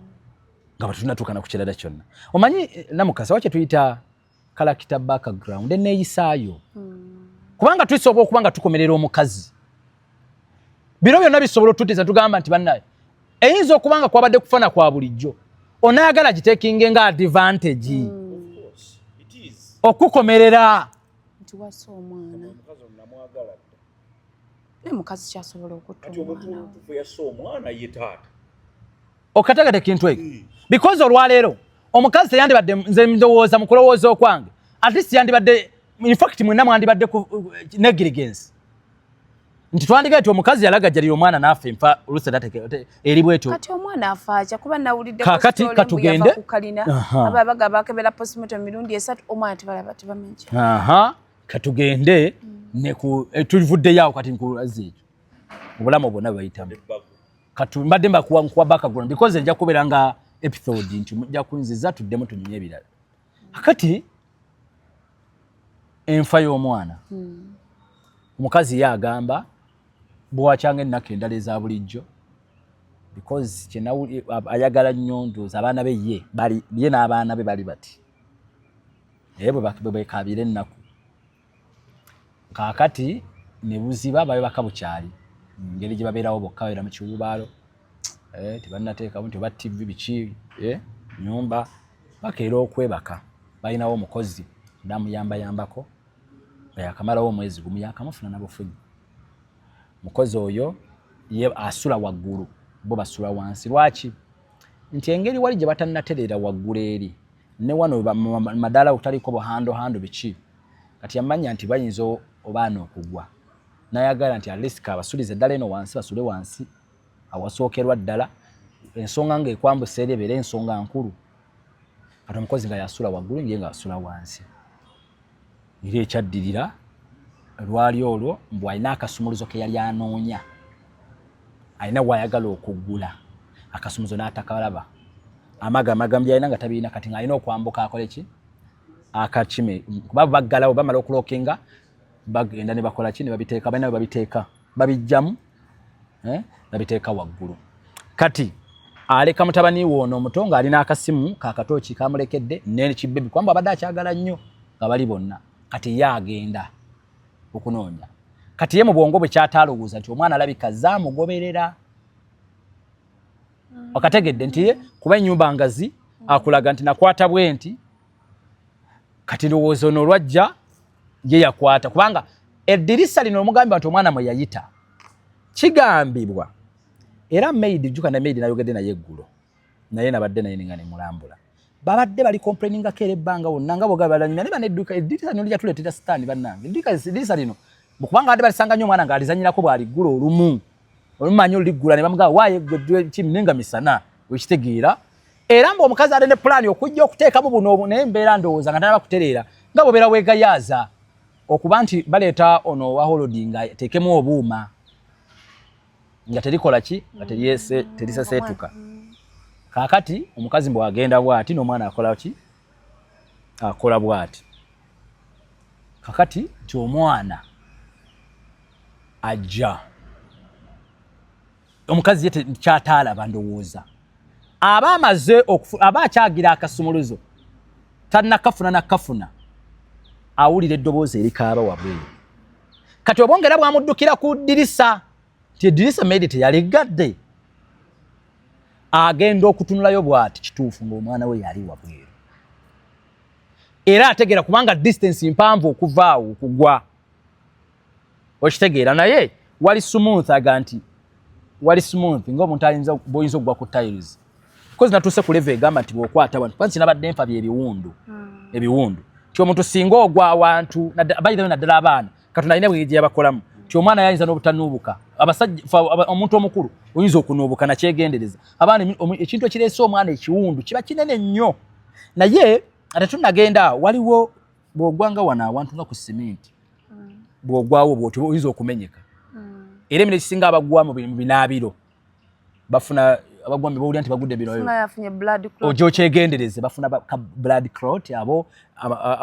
nga batunatuukana ku kirala kyonna omanyi namukasa wakye tuyita character background eneeyisaayo kubanga tulisobola okuba nga tukomerera omukazi bino byonna bisobola otuteza tugamba nti bannaye eyinza okuba nga kwabadde kufana kwa bulijjo onaagala gitekinge nga advantage okukomerera nti wasa omwana mukazi kyasobola okutta omwana okatagate kintu ekyo because olwaleero omukazi teyandibadde nze ndowooza mu kulowooza okwange at least yandibadde in fact mwenna mwandibadde negligence nti twandigaye omukazi yalagajjalira omwana n'affe nfa olusedateke eri bwetyo kati omwana afaaja kuba nawulidde kakati katugende kukalina ababaga bakebera postmortem mirundi 3 omwana tebalaba tebamenja katugende ne tulivudde yawo kati nkulazi ekyo obulamu bwonna bayitamu kati mbadde mbakuwa background because nja kubeera nga episode nti mujja kunziza tuddemu tunyumye ebirala akati enfa y'omwana omukazi ye agamba bwakyanga ennaku endala eza bulijjo because ayagala nnyo ndowooza abaana be ye n'abaana be bali bati naye bwe bekaabira ennaku kaakati ne buziba babe bakabukyali ngeri gye babeerawo bokka babeera mu kiwubaalo tebannateekamu nti oba tv biki nyumba bakeera okwebaka balinawo omukozi damu yambako yakamalawo omwezi gumu yakamufuna nabufunyi mukozi oyo ye asula waggulu bo basula wansi lwaki nti engeri wali gye batannaterera waggulu eri ne wano madala utaliko buhando biki kati yamanya nti bayinza obaana okugwa nayagala nti at least kabasulize ddala eno wansi basule wansi awasookerwa ddala ensonga ng'ekwambusa eri ebeera ensonga nkulu kati omukozi nga yasula waggulu nge nga asula wansi era ekyaddirira lwali olwo mbu alina akasumuluzo ke yali anoonya alina wayagala okuggula akasumuluzo n'atakalaba amagam byalina nga tabiina kati nga alina okwambuka akole ki akakime kuba baggalawo bamala okulokinga bagenda ne bakola ki ne babiteeka balina babiteeka babijjamu babiteeka waggulu kati aleka mutabani wono omutonga alina akasimu kakatooki kamulekedde nene kibebi kwamba abadde akyagala nnyo nga bali bonna kati ye agenda okunoonya kati ye mu bwongo bwe kyataalowooza nti omwana alabika zaamugoberera okategedde nti ye kuba ennyumba ngazi akulaga nti nakwata bwe nti kati lowooza ono olwajja ye yakwata kubanga eddirisa lino omugambibwa nti omwana mwe yayita kigambibwa era maid juka na maid nayogedde naye eggulo naye nabadde naye nga ne mulambula babadde bali complaininga kere banga wonna nga bogaba ne bane edduka eddirisa lino lya tuleetera sitaani bannange eddirisa lino mukubanga badde balisanga nnyo omwana ng'alizanyirako bwali ggulo olumanyi oliggula ne bamugamba waaye gwe kiminenga misana wekitegeera era mbu omukazi ate ne pulaani okujja okuteekamu buno naye mbeera ndowooza nga tanaba kutereera nga bobeera weegayaaza okuba nti baleeta ono wa holodi nga teekemu obuuma nga terikola ki nga teriseseetuka kaakati omukazi mbwe agenda bw'ati n'omwana akola ki akola bw'ati kaakati nti omwana ajja omukazi ye kyataalaba ndowooza aba amaze aba akyagira akasumuluzo tannakafuna nakafuna awulira eddoboozi erikaaba wabweru kati obwongera bwamuddukira ku ddirisa ti eddirisa maidi teyaligadde agenda okutunulayo bw'ati kituufu ng'omwana we yali wabweru era ategeera kubanga distance mpanvu okuva awo okugwa okitegeera naye wali smooth aga nti wali smooth ng'omuntu ayinza boyinza okugwa ku tiles because natuuse ku level egamba nti bw'okwata abantu kwansi nabadde nfa ebiwundu ti omuntu singa ogwa awantu bayirayo naddala abaana katonda alina bwe gye yabakolamu ti omwana yayinza n'obutanuubuka abasajja omuntu omukulu oyinza okunuubuka nakyegendereza abaana ekintu ekireese omwana ekiwundu kiba kinene nnyo naye ate tunagenda waliwo bw'ogwanga wano awantu nga ku simenti bw'ogwawo bw'oti oyinza okumenyeka era emino ekisinga abagwa mu binaabiro bafuna abagwa mu bawulira nti bagudde binoyo ojo kyegendereze bafuna blood clot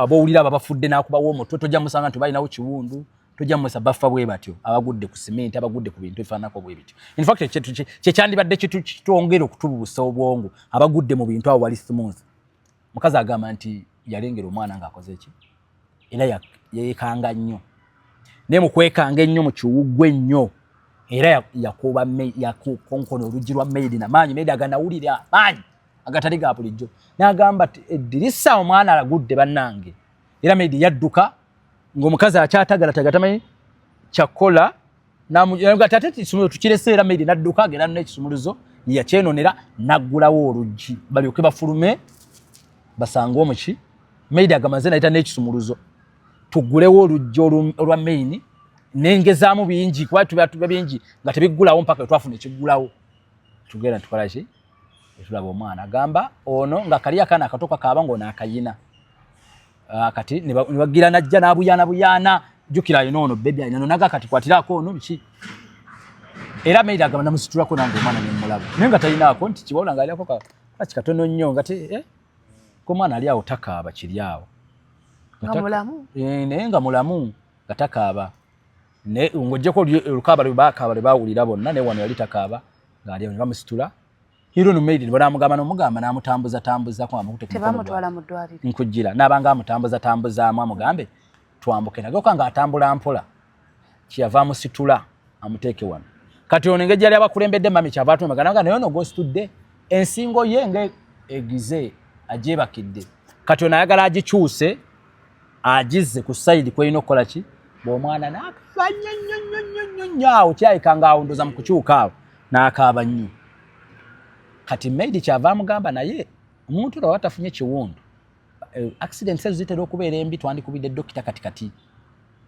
abowulira abafudde n'akubawo omutwe tojja musanga nti balinawo kiwundu tojja musa bafa bwe batyo abagudde ku simenti abagudde ku bintu ebifaanako bwe bityo in fact kyekyandibadde kitwongera okutubuusa obwongo abagudde mu bintu abo wali smooth mukazi agamba nti yalengera omwana ng'akoze ki era yeekanga nnyo naye mu kwekanga ennyo mu kiwuggwe ennyo era yakuba yakonkono oluggi lwa maidi n'amaanyi maidi aganawulira amaanyi agatali ga bulijjo n'agamba ti eddirisa omwana alagudde bannange era maidi yadduka ng'omukazi akyatagala tamanyi kyakola ate ekisumuluzo tukirese era maidi n'adduka agenda n'ekisumuluzo yakyenonera n'aggulawo oluggi balyoke bafulume basange omuki maidi agamaze nayita n'ekisumuluzo tuggulewo oluggi olwa maini nengezaamu bingi kuba tuba bingi nga tebiggulawo mpaka twafuna ekiggulawo tugenda tukola ki etulaba omwana agamba ono nga kali akaana akatoka kaaba ng'ono akayina kati ne bagira najja n'abuyaana jjukira alina ono bebi alina nonaga kati kwatirako ono biki era maidi agamba namusitulako nange omwana nemulaba naye nga talinaako nti kibawula nga aliako kaki katono nnyo nga omwana ali awo takaaba kiri awo naye nga mulamu nga takaaba ng'oggyeko olukaaba lwe baawulira bonna naye wano yali takaaba ng'ali awo ne bamusitula hiro no maidi banamugamba n'amutambuza tebamutwala mu ddwaliro nkujjira n'abanga amutambuzaamu amugambe twambuke nagoka ng'atambula mpola kyeyava amusitula amuteeke wano kati ono engeri yali abakulembedde mami kyava atumaganaga naye ono g'ositudde ensingo ye nga egize agyebakidde kati ono ayagala agikyuse agize ku side kweyina okukola ki bw'omwana n'akaaba nnyo awo kyayikanga awo ndoza mu kukyuka awo n'akaaba nnyo kati maid kyava amugamba naye omuntu lwa watafunye kiwundu accident ezo zitera okubeera embi twandikubidde dokita katikati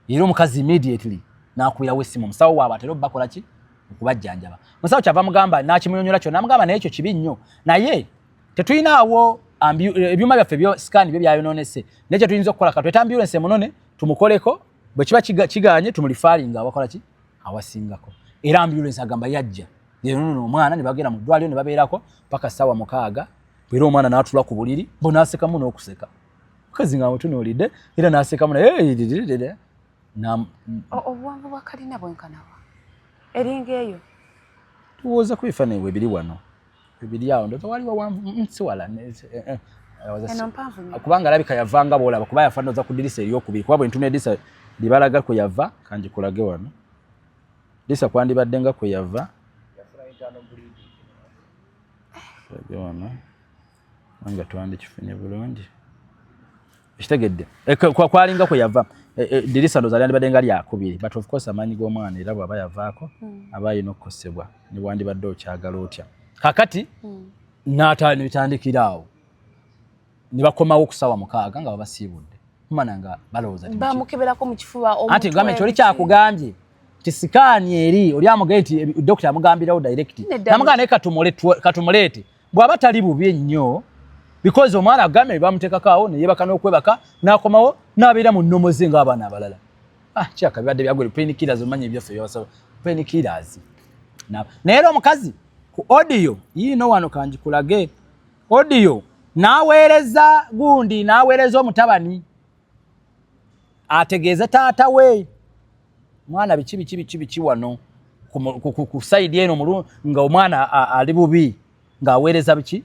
era omukazi immediately n'akubirawo essimu omusawo waabwe atera bakola ki okubajjanjaba omusawo kyava amugamba n'akimunyonyola kyonna amugamba naye ekyo kibi nnyo naye tetuyinaawo ebyuma byaffe byo scan byo byayonoonese nekyo tuyinza okukola katweta ambulance emunone tumukoleko bwe kiba kiganye tumulifaalinga awakola ki awasingako era ambulance agamba yajja leero omwana ne bagenda mu ddwaliro ne babeerako paka ssaawa 6 era omwana n'atula ku buliri bo n'asekamu n'okuseka mukazi nga mutunuulidde era n'asekamu obuwanvu bwa kalina bwenkanawa eringa eyo tuwooza ku bifaananyi bwe biri wano bibiri awo ndoza waliwo wanvu siwala eno mpanvu nnyo kubanga alabika yavanga boolaba kuba yafa ndoza ku ddirisa eryokubiri kuba bwe ntuna eddirisa libalaga kwe yava kanjikulage wano ddirisa kwandibadde nga kwe yava wano nga twandikifunye bulungi ekitegedde kwalinga kwe yava ddirisa ndoza lyandibadde nga lyakubiri but of course amaanyi g'omwana era bw'aba yavaako aba alina okukosebwa ne wandibadde okyagala otya kakati n'ataano bitandikira awo ne bakomawo okusaawa 6 nga babasiibudde mumana nga balowooza bamukeberako mu kifuba anti gambye kyoli kyakugambye ti sikaani eri oli amugambye nti dokita amugambirawo direct namugamba naye katumuleete bw'aba tali bubi ennyo because omwana agambye bamuteekako awo ne yeebaka n'okwebaka n'akomawo n'abeera mu nnomo ze ng'abaana abalala kyaka bibadde byagwere painkillers omanyi ebyaffe byabasaba painkillers naye era omukazi ku audio yiino wano kanjikulage audio n'aweereza gundi n'aweereza omutabani ategeeze taata we mwana biki wano ku side eno nga omwana ali bubi ng'aweereza biki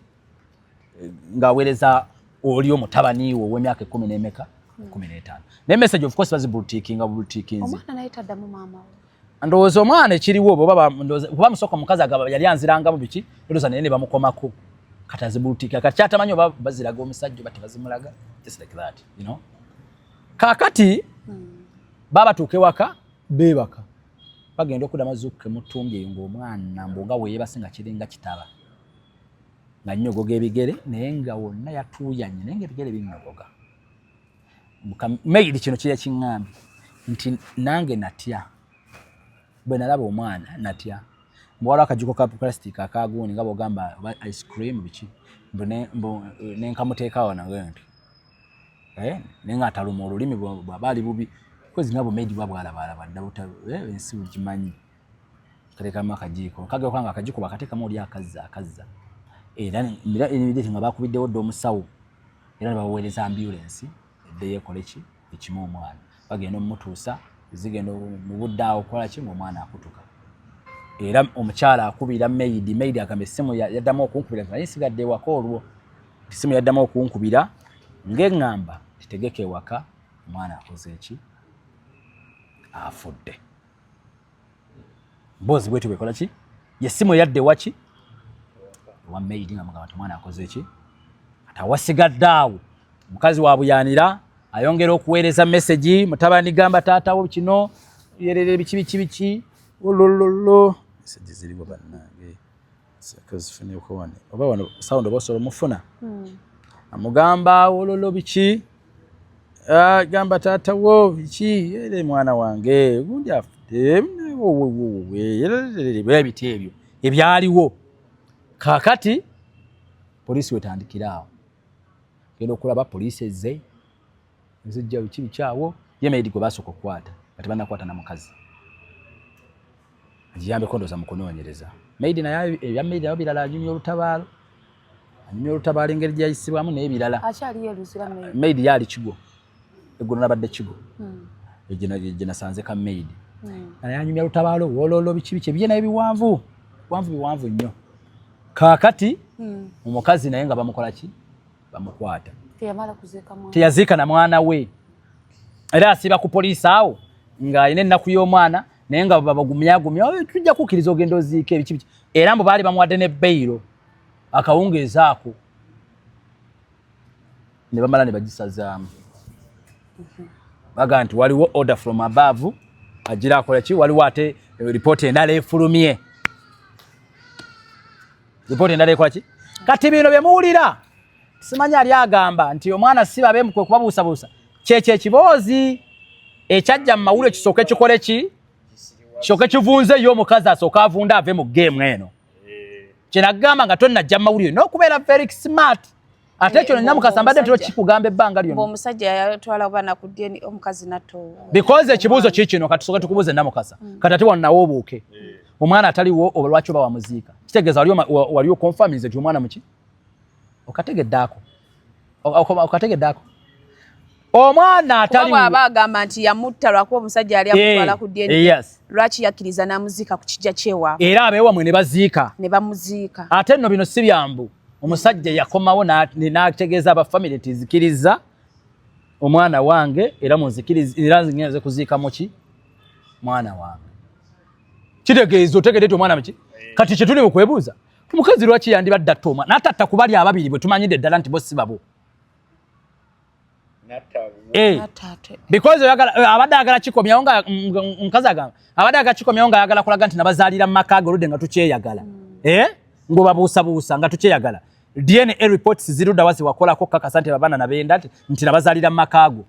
ng'aweereza oli omutabani we ow'emyaka 10 n'emeka 15 ne message of course bazibulutiikinga omwana naye taddamu maama we ndowooza omwana ekiriwo kuba musooka mukazi agaba yali anzirangamu biki ndowooza naye ne bamukomako kati azibulutika kati kyatamanyi oba baziraga omusajja oba tebazimulaga just like that you know kaakati babatuuka ewaka beebaka bagenda okuddamu zuukuke mu ttumbi eyo ng'omwana mbonga weeyebase nga kiringa kitaba nga nnyogoga ebigere naye nga wonna yatuuyanye naye ngaebigere binnyogoga maid kino kye yakiŋŋambye nti nange natya bwe nalaba omwana natya mbwala akajiko ka plastic akaguuni nga bw'ogamba ice cream biki nenkamuteekawo nawe nti naye nga ataluma olulimi bw'aba ali bubi kwezi nga bumaidi bwabwalabaalabadda ensi bugimanyi kateekamu akajiiko kagekanga akajiiko bakateekamu oli akazza era immediate nga bakubiddewo dda omusawo era ne baweereza ambulance eddeyo ekole ki ekimu omwana bagenda omutuusa zigenda mu budde awo okukola ki ng'omwana akutuka era omukyala akubira maid agamba essimu yaddamu okunkubira naye nsigadde ewaka olwo essimu yaddamu okunkubira ng'eŋŋamba titegeka ewaka omwana akoze eki afudde mboozi bwetu bwekola ki yessimu eyadde waki wa maid nga mugamba omwana akoze eki ati awasigadde awo omukazi wa buyaanira ayongera okuweereza message mutabani gamba taatawo kino yerere biki olololo message ziriwo bannange sakazifune okwane oba wano sound obosobola mufuna amugamba ololo biki gamba taatawo biki ere mwana wange gundi afudde ebiti ebyo ebyaliwo kaakati poliisi wetandikira awo genda okulaba poliisi ezze ezijja biki bikyawo ye maid gwe basooka okukwata kati banakwata na mukazi agiyambeko ndooza mu kunoonyereza maid naye ebya maid nabo birala anyumya olutabaalo engeri gyayisibwamu naye birala akyali yeruzira maid yaali kigo eggulo nabadde kigo gye nasanze ka maid naye anyumya lutabaalo wololo biki ebye naye biwanvu nnyo kaakati omukazi naye nga bamukola ki bamukwata teyaziika na mwana we era asiba ku poliisi awo ng'alina ennaku y'omwana naye nga bagumyagumya tujja kukkiriza ogenda oziika ebiki era mbu baali bamuwadde ne beyiro akawungeezi ako ne bamala ne bagisazaamu baga nti waliwo order from above agira akola ki waliwo ate report endala efulumye report endala ekola ki kati bino bye muwulira simanya ali agamba nti omwana sibabe mukwe kubabuusabuusa kyekyo ekiboozi ekyajja mu mawulire kisooke kikole ki kisooke kivunze yo omukazi asooka avunda ave mu game eno kyenagamba nga tonnajja mu mawulire n'okubeera very smart ate ekyo Namukasa mbadde ntiro kikugamba ebbanga lyonna omusajja yatwala obana ku DNA omukazi natto because ekibuuzo kikino kati tusooke tukubuuze Namukasa kati ate wannawo obuuke omwana ataliwo lwaki oba wamuziika kitegeeza waliwo confirming nti omwana muki okategeddaako okategeddaako omwana ataliwo bw'aba agamba nti yamutta lwakuba omusajja yali amutwala ku DNA lwaki yakkiriza n'amuziika ku kijja kyewaabwe era abeewamwe ne baziika ne bamuziika ate nno bino si byambu omusajja yakomawo n'ategeeza abafamily nti nzikiriza omwana wange era ngenze kuziika muki mwana wange kitegeeza otegedde omwana muki kati kye tuli mu kwebuuza omukazi lwaki yandibadde atta omwana n'atatta ku bali ababiri bwe tumanyidde ddala nti bo si babo because abadde agala kikomyawo nga omukazi agamba abadde agala kikomyawo nga ayagala kulaga nti nabazaalira mu maka ge oludde nga tukyeyagala ng'obabuusabuusa nga tukyeyagala DNA reports zirudda waziwakolako kakasa nti abaana nabenda nti nabazaalira mu maka go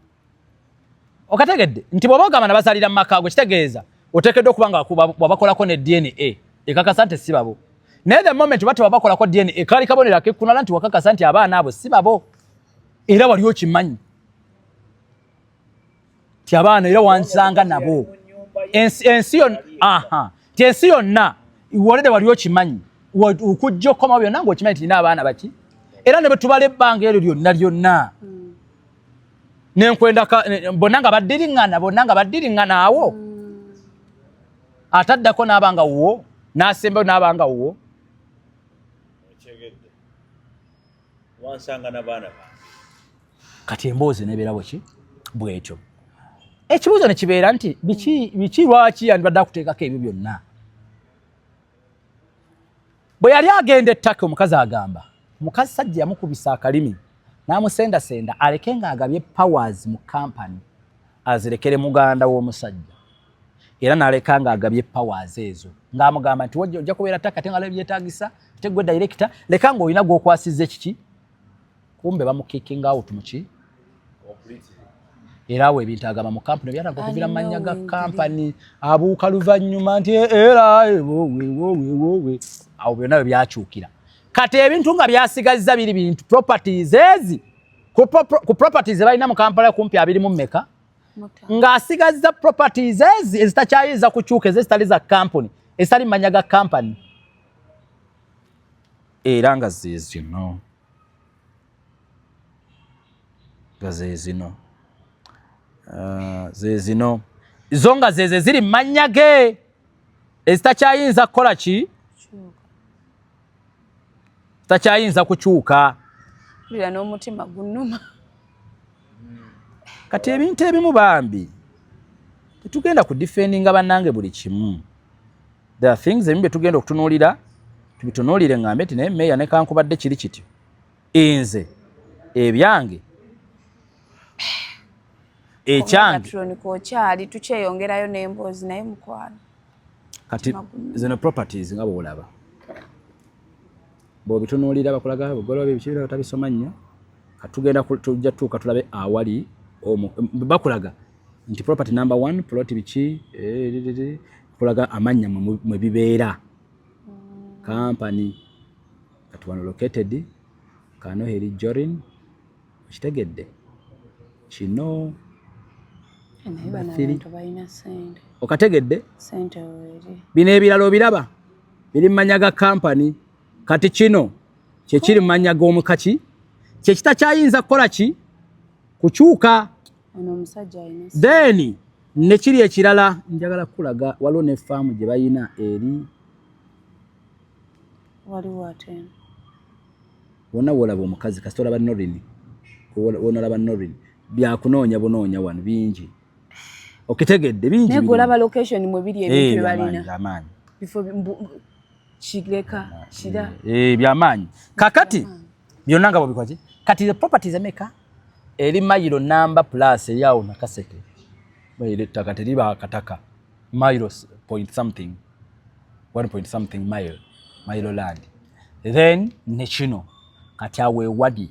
okategedde nti bw'oba ogamba nabazaalira mu maka go kitegeeza oteekeddwa okuba nga bwabakolako ne DNA ekakasa nti si babo naye the moment bati babakolako DNA kaali kabonero akekkunala nti wakakasa nti abaana abo si babo era wali okimanyi ti abaana era wansanga nabo ensi yonna iwolede wali okimanyi okujja okoma byonna ng'okimanyi nti nina abaana baki era ne bwe tubala ebbanga eryo lyonna nenkwenda bonna nga baddiriŋŋana awo ataddako n'abanga wuwo n'asembayo n'abanga wuwo kati emboozi nebeera bwekyo ekibuuzo ne kibeera nti biki lwaki yandibadde akuteekako ebyo byonna bwe yali agenda ettaka omukazi agamba omukazi sajja yamukubisa akalimi n'amusendasenda aleke ng'agabye powers mu kampani azirekere muganda w'omusajja era n'aleka ng'agabye powers ezo ng'amugamba nti ojja kubeera ttaka ate nga byetaagisa ate gwe director leka ng'olina gw'okwasizza ekiki kumbe bamukiking out muki era awo ebintu agamba mu kampani byatanga okuvira mu mannya ga kampani abuuka luvannyuma nti era wowe awo byonna bwe byakyukira kati ebintu nga byasigazza biri bintu properties ezi ku properties balina mu kampala kumpi 20 ng'asigazza properties ezi ezitakyayinza kukyuka ezitali za kampani ezitali mu mannya ga kampani era nga zezino zezino zo nga zeze ziri mu mannya ge ezitakyayinza kukola ki zitakyayinza kukyuka bira n'omutima gunnuma kati ebintu ebimu bambi tetugenda ku defendinga bannange buli kimu there are things ebimu bye tugenda okutunuulira tubitunuulire ngambe ti naye meeya ne kankubadde kiri kityo nze ebyange ekyange okyali tukyeyongerayo n'emboozi naye mukwano kati zino properties nga bw'olaba bw'obitunuulira bakulaga bugolobe ebikibira batabisoma nnyo katugenda tujja tuuka tulabe awali bakulaga nti property number 1 plot biki kulaga amannya mwe bibeera company kati wano located kano heri jorin kitegedde kino okategedde bino ebirala obiraba biri mu mannya ga kampani kati kino kyekiri mu mannya g'omukaki kyekitakyayinza kukola ki kukyuka then nekiri ekirala njagala kulaga waliwo ne faamu gye bayina eri wonna wolaba omukazi kasita olaba norini wonalaba norini byakunoonya bunoonya wano bingi okitegedde bingi naye golaba location mwe biri ebintu bye balina amaanyi bifo kireka kira byamaanyi kakati byonna nga bwebikoze kati the properties emeka eri mayiro number plus yawo na kasete bayire taka teriba kataka miles point something 1 point something mile land then ne kino kati awe wadi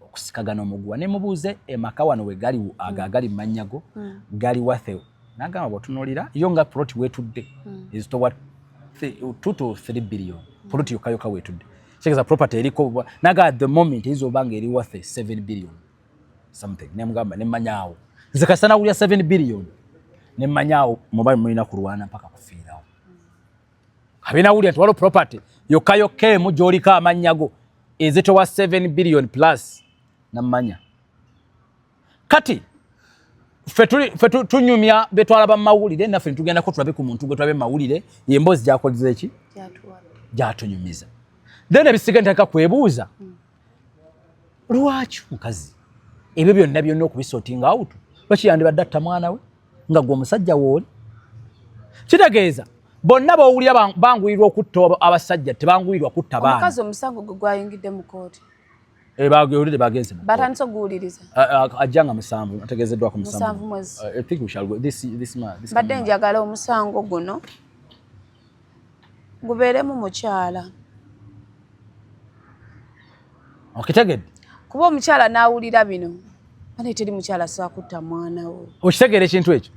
okusikagana omugwa ne mubuze emaka wano we gali agagali manyago gali watheo nagamba botunolira yo nga plot wetudde is to what 2 to 3 billion plot yokayoka wetudde chekeza property eriko naga at the moment izo banga eri worth 7 billion something ne mugamba ne manyawo zikasana ulya 7 billion ne manyawo mobile mulina kulwana mpaka kufirawo kabina ulya twalo property yokayoke mu jolika amanyago ezito wa 7 billion plus namanya kati fetu tunyumya betwala ba mawulire nafe tugenda ko tulabe ku muntu gwe tulabe mawulire yembozi jakoze eki jatunyumiza then ebisiga ntaka kwebuuza lwaki mukazi ebyo byonna byonna okubisorting out lwaki yandibadde mwana we nga gwe omusajja woli kitegeeza bonna bawulira banguyirwa okutta abasajja tebanguyirwa kutta baana omukazi omusango gwe gwayingidde mu kooti bagewulire bagenze batandise okuguwuliriza ajjanga musanvu ategeezeddwa ku musanvu mwezi I think we shall go this month badde njagala omusango guno gubeeremu mukyala okitegedde kuba omukyala n'awulira bino ane teri mukyala saakutta mwana we okitegere ekintu ekyo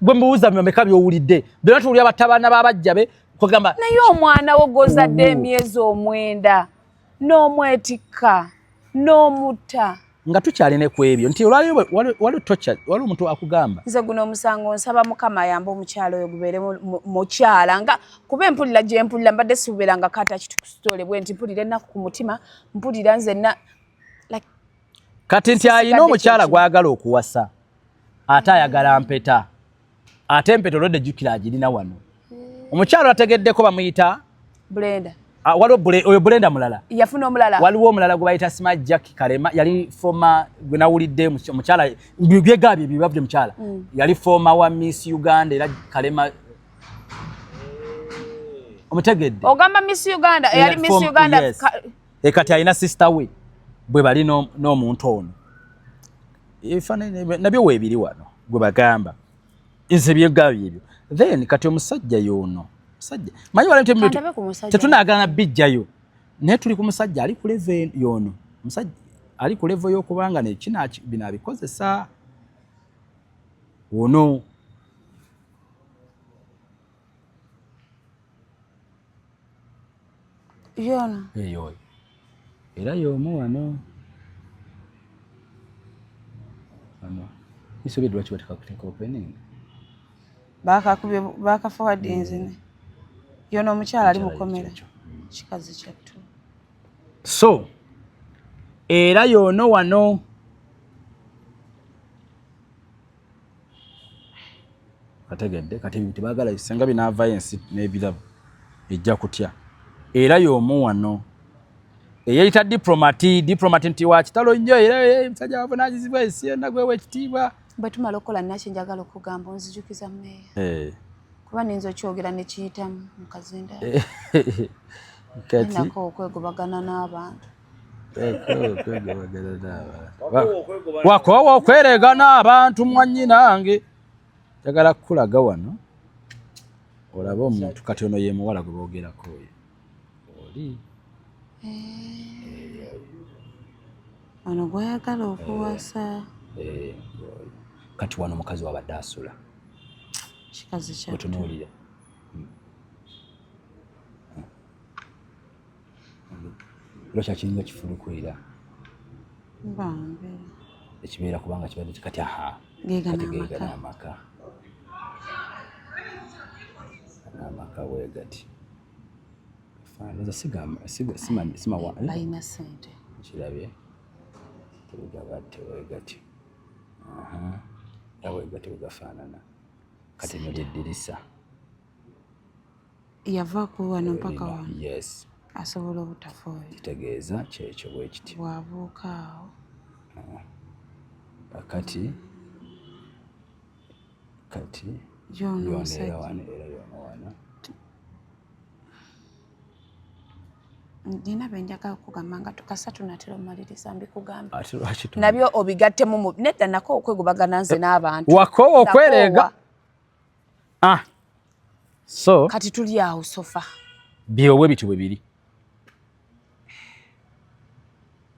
gwe mbuuza byomeka byowulidde byonna tuwulira batabana babajjabe kugamba naye omwana wo gozadde emyezi 9 n'omwetikka n'omutta nga tukyalina ku ebyo nti wali omuntu akugamba nze guno omusango nsaba mukama ayambe omukyala oyo gubeere mukyala nga kuba empulira gye mpulira mbadde sibubeeranga kata kitukustole bwe nti mpulira ennaku ku mutima mpulira nzenna kati nti ayina omukyala gwayagala okuwasa ate ayagala mpeta ate empeta olwedde jjukira agirina wano omukyala ategeddeko bamuyita Brenda waliwo oyo Brenda mulala yafuna omulala waliwo omulala gwe bayita Smart Jack Kalema yali former gwe nawulidde omukyala byegabye ebibavudde mukyala yali former wa Miss Uganda era Kalema omutegedde ogamba Miss Uganda yali Miss Uganda yes. Kati ayina sister we bwe bali n'omuntu ono nabyo weebiri wano gwe bagamba nze byegabye ebyo then kati omusajja yono musajja manyi wale tetunaagala bijjayo naye tuli ku musajja ali ku level yono musajja ali ku level y'okubanga nekina binabikozesa ono yono eyo era y'omu wano isobye lwaki batekakuteeka opening baka forwardings ne yono omukyala ali mukomera kikazi kyattu so era yono wano kategedde kati tebagala isenga binava ensi n'ebirabo ejja kutya era y'omu wano eyayita diplomat nti wa kitalo nnyo era musajja wavunaanyizibwa ensi yonna gwewa ekitiibwa bwe tumala okukola nakyo njagala okugamba onzijukiza mmeeya kuba ninza okyogera ne kiyitamu mu kazinda nako okwegobagana n'abantu wakoowa okwerega n'abantu mwannyinange njagala kukulaga wano olabe omuntu kati ono ye muwala gwe boogerako oyo oli ono gwayagala okuwasa kati wano mukazi wabadde asula kikazi kyattu otunuulire lwaki akiringa kifulukwera bambe ekibeera kubanga kibadde kati geegana amaka amaka wegati balina sente kirabye tebigabatte wegati awegati wegafaanana kati no lyeddirisa yava ku wano mpaka wano yes asobola obutafooyo kitegeeza kyekyo bwe kiti bwabuuka awo kati yono era wano Nina benjaga kugamba nga tukasatu natero maliriza mbikugamba. Ati Nabyo obigattemu mu nedda nako okwegubagana nze n'abantu. Wako okwerega. So kati tuli awo sofa. Byowe biti bibiri.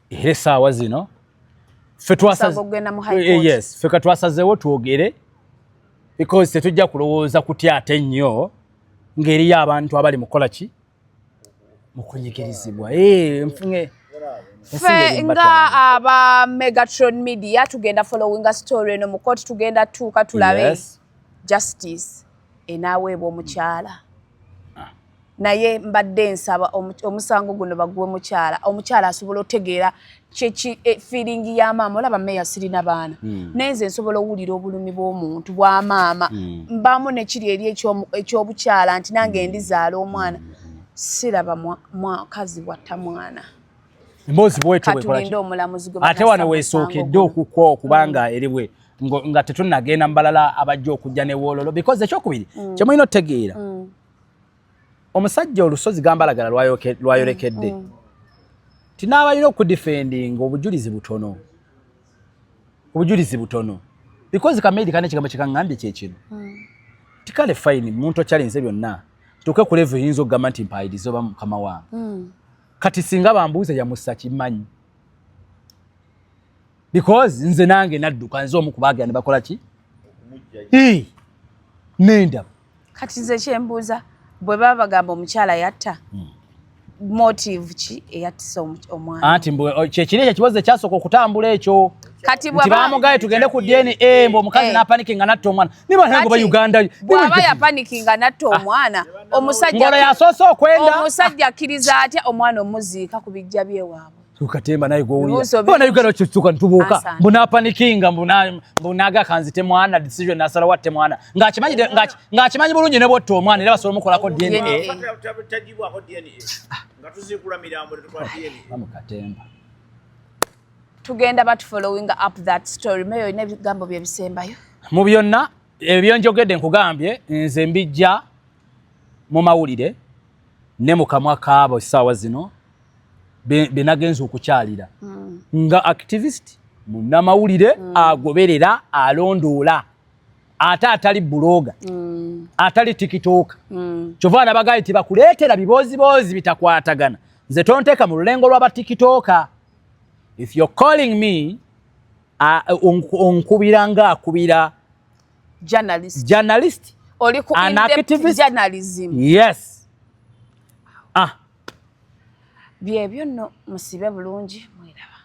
Ihe sawa zino. Fe twasaze. Yes, fe katwasazewo tuogere. Because tetujja kulowooza kutya ate nnyo ngeri y'abantu abali mukola ki mukunyigirizibwa mfunge fe nga aba Megatron Media tugenda following a story no mukoti tugenda tuuka tulabe justice enaweebwa omukyala naye mbadde nsaba omusango guno baguwe omukyala asobola otegeera feeling ya maama olaba meya sirina baana nenze nsobola owulira obulumi bw'omuntu bwa maama mbamu nekiri eri ekyobukyala nti nange ndizaala omwana siraba mwakazi bwatta mwana mbozi bwetyo ate wano weesookedde okukwo okubanga eriwe nga tetunnagenda mbalala abajja okujja ne woololo because ekyokubiri kyemulina otegeera omusajja olusozi gambalagala lwayolekedde tinaabalina okudefendinga obujulizi butono because kamedi kane kigambo kikaŋŋambye kyekino tikale fine muntu okyalinze byonna tuke ku level yinza okugamba nti mpayiriza oba mukama wange kati singa bambuuza yamussa kimanyi because nze nange nadduka nze omu kubaagira ne bakola ki nenda kati nze kyembuuza bwe baba bagamba omukyala yatta motive ki eyattisa omwana anti kyekiri ekibazo ekyasooka okutambula ekyo kati nti bamugaye tugende ku DNA mbu omukazi n'apanikinga natta omwana nibanango ba Uganda bw'aba yapanikinga natta omwana omusajja yasoose okwenda omusajja akkiriza atya omwana omuziika ku bijja byewaabwe tukatemba naye gwowulira bona Uganda kyuka ntubuuka mbunapanikinga mbunaga kanzite mwana decision nasala watte mwana ng'akimanyi bulungi ne botta omwana era basobola omukolako DNA nga tuzikula mirambo tetwa DNA amukatemba tugenda batu following up that story meyo ine bigambo bye bisembayo mu byonna ebyo njogedde nkugambye nze mbijja mu mawulire ne mu kamwa kaabo ssaawa zino benagenza okukyalira nga activist munnamawulire agoberera alondoola ate atali buloga atali tikitoka kyova nabagaye tibakuleetera biboozibozi bitakwatagana nze tonteeka mu lulengo lw'abatikitoka if you're calling me onkubira nga akubira journalist oli ku in-depth journalism yes byebyo nno musibe bulungi mwiraba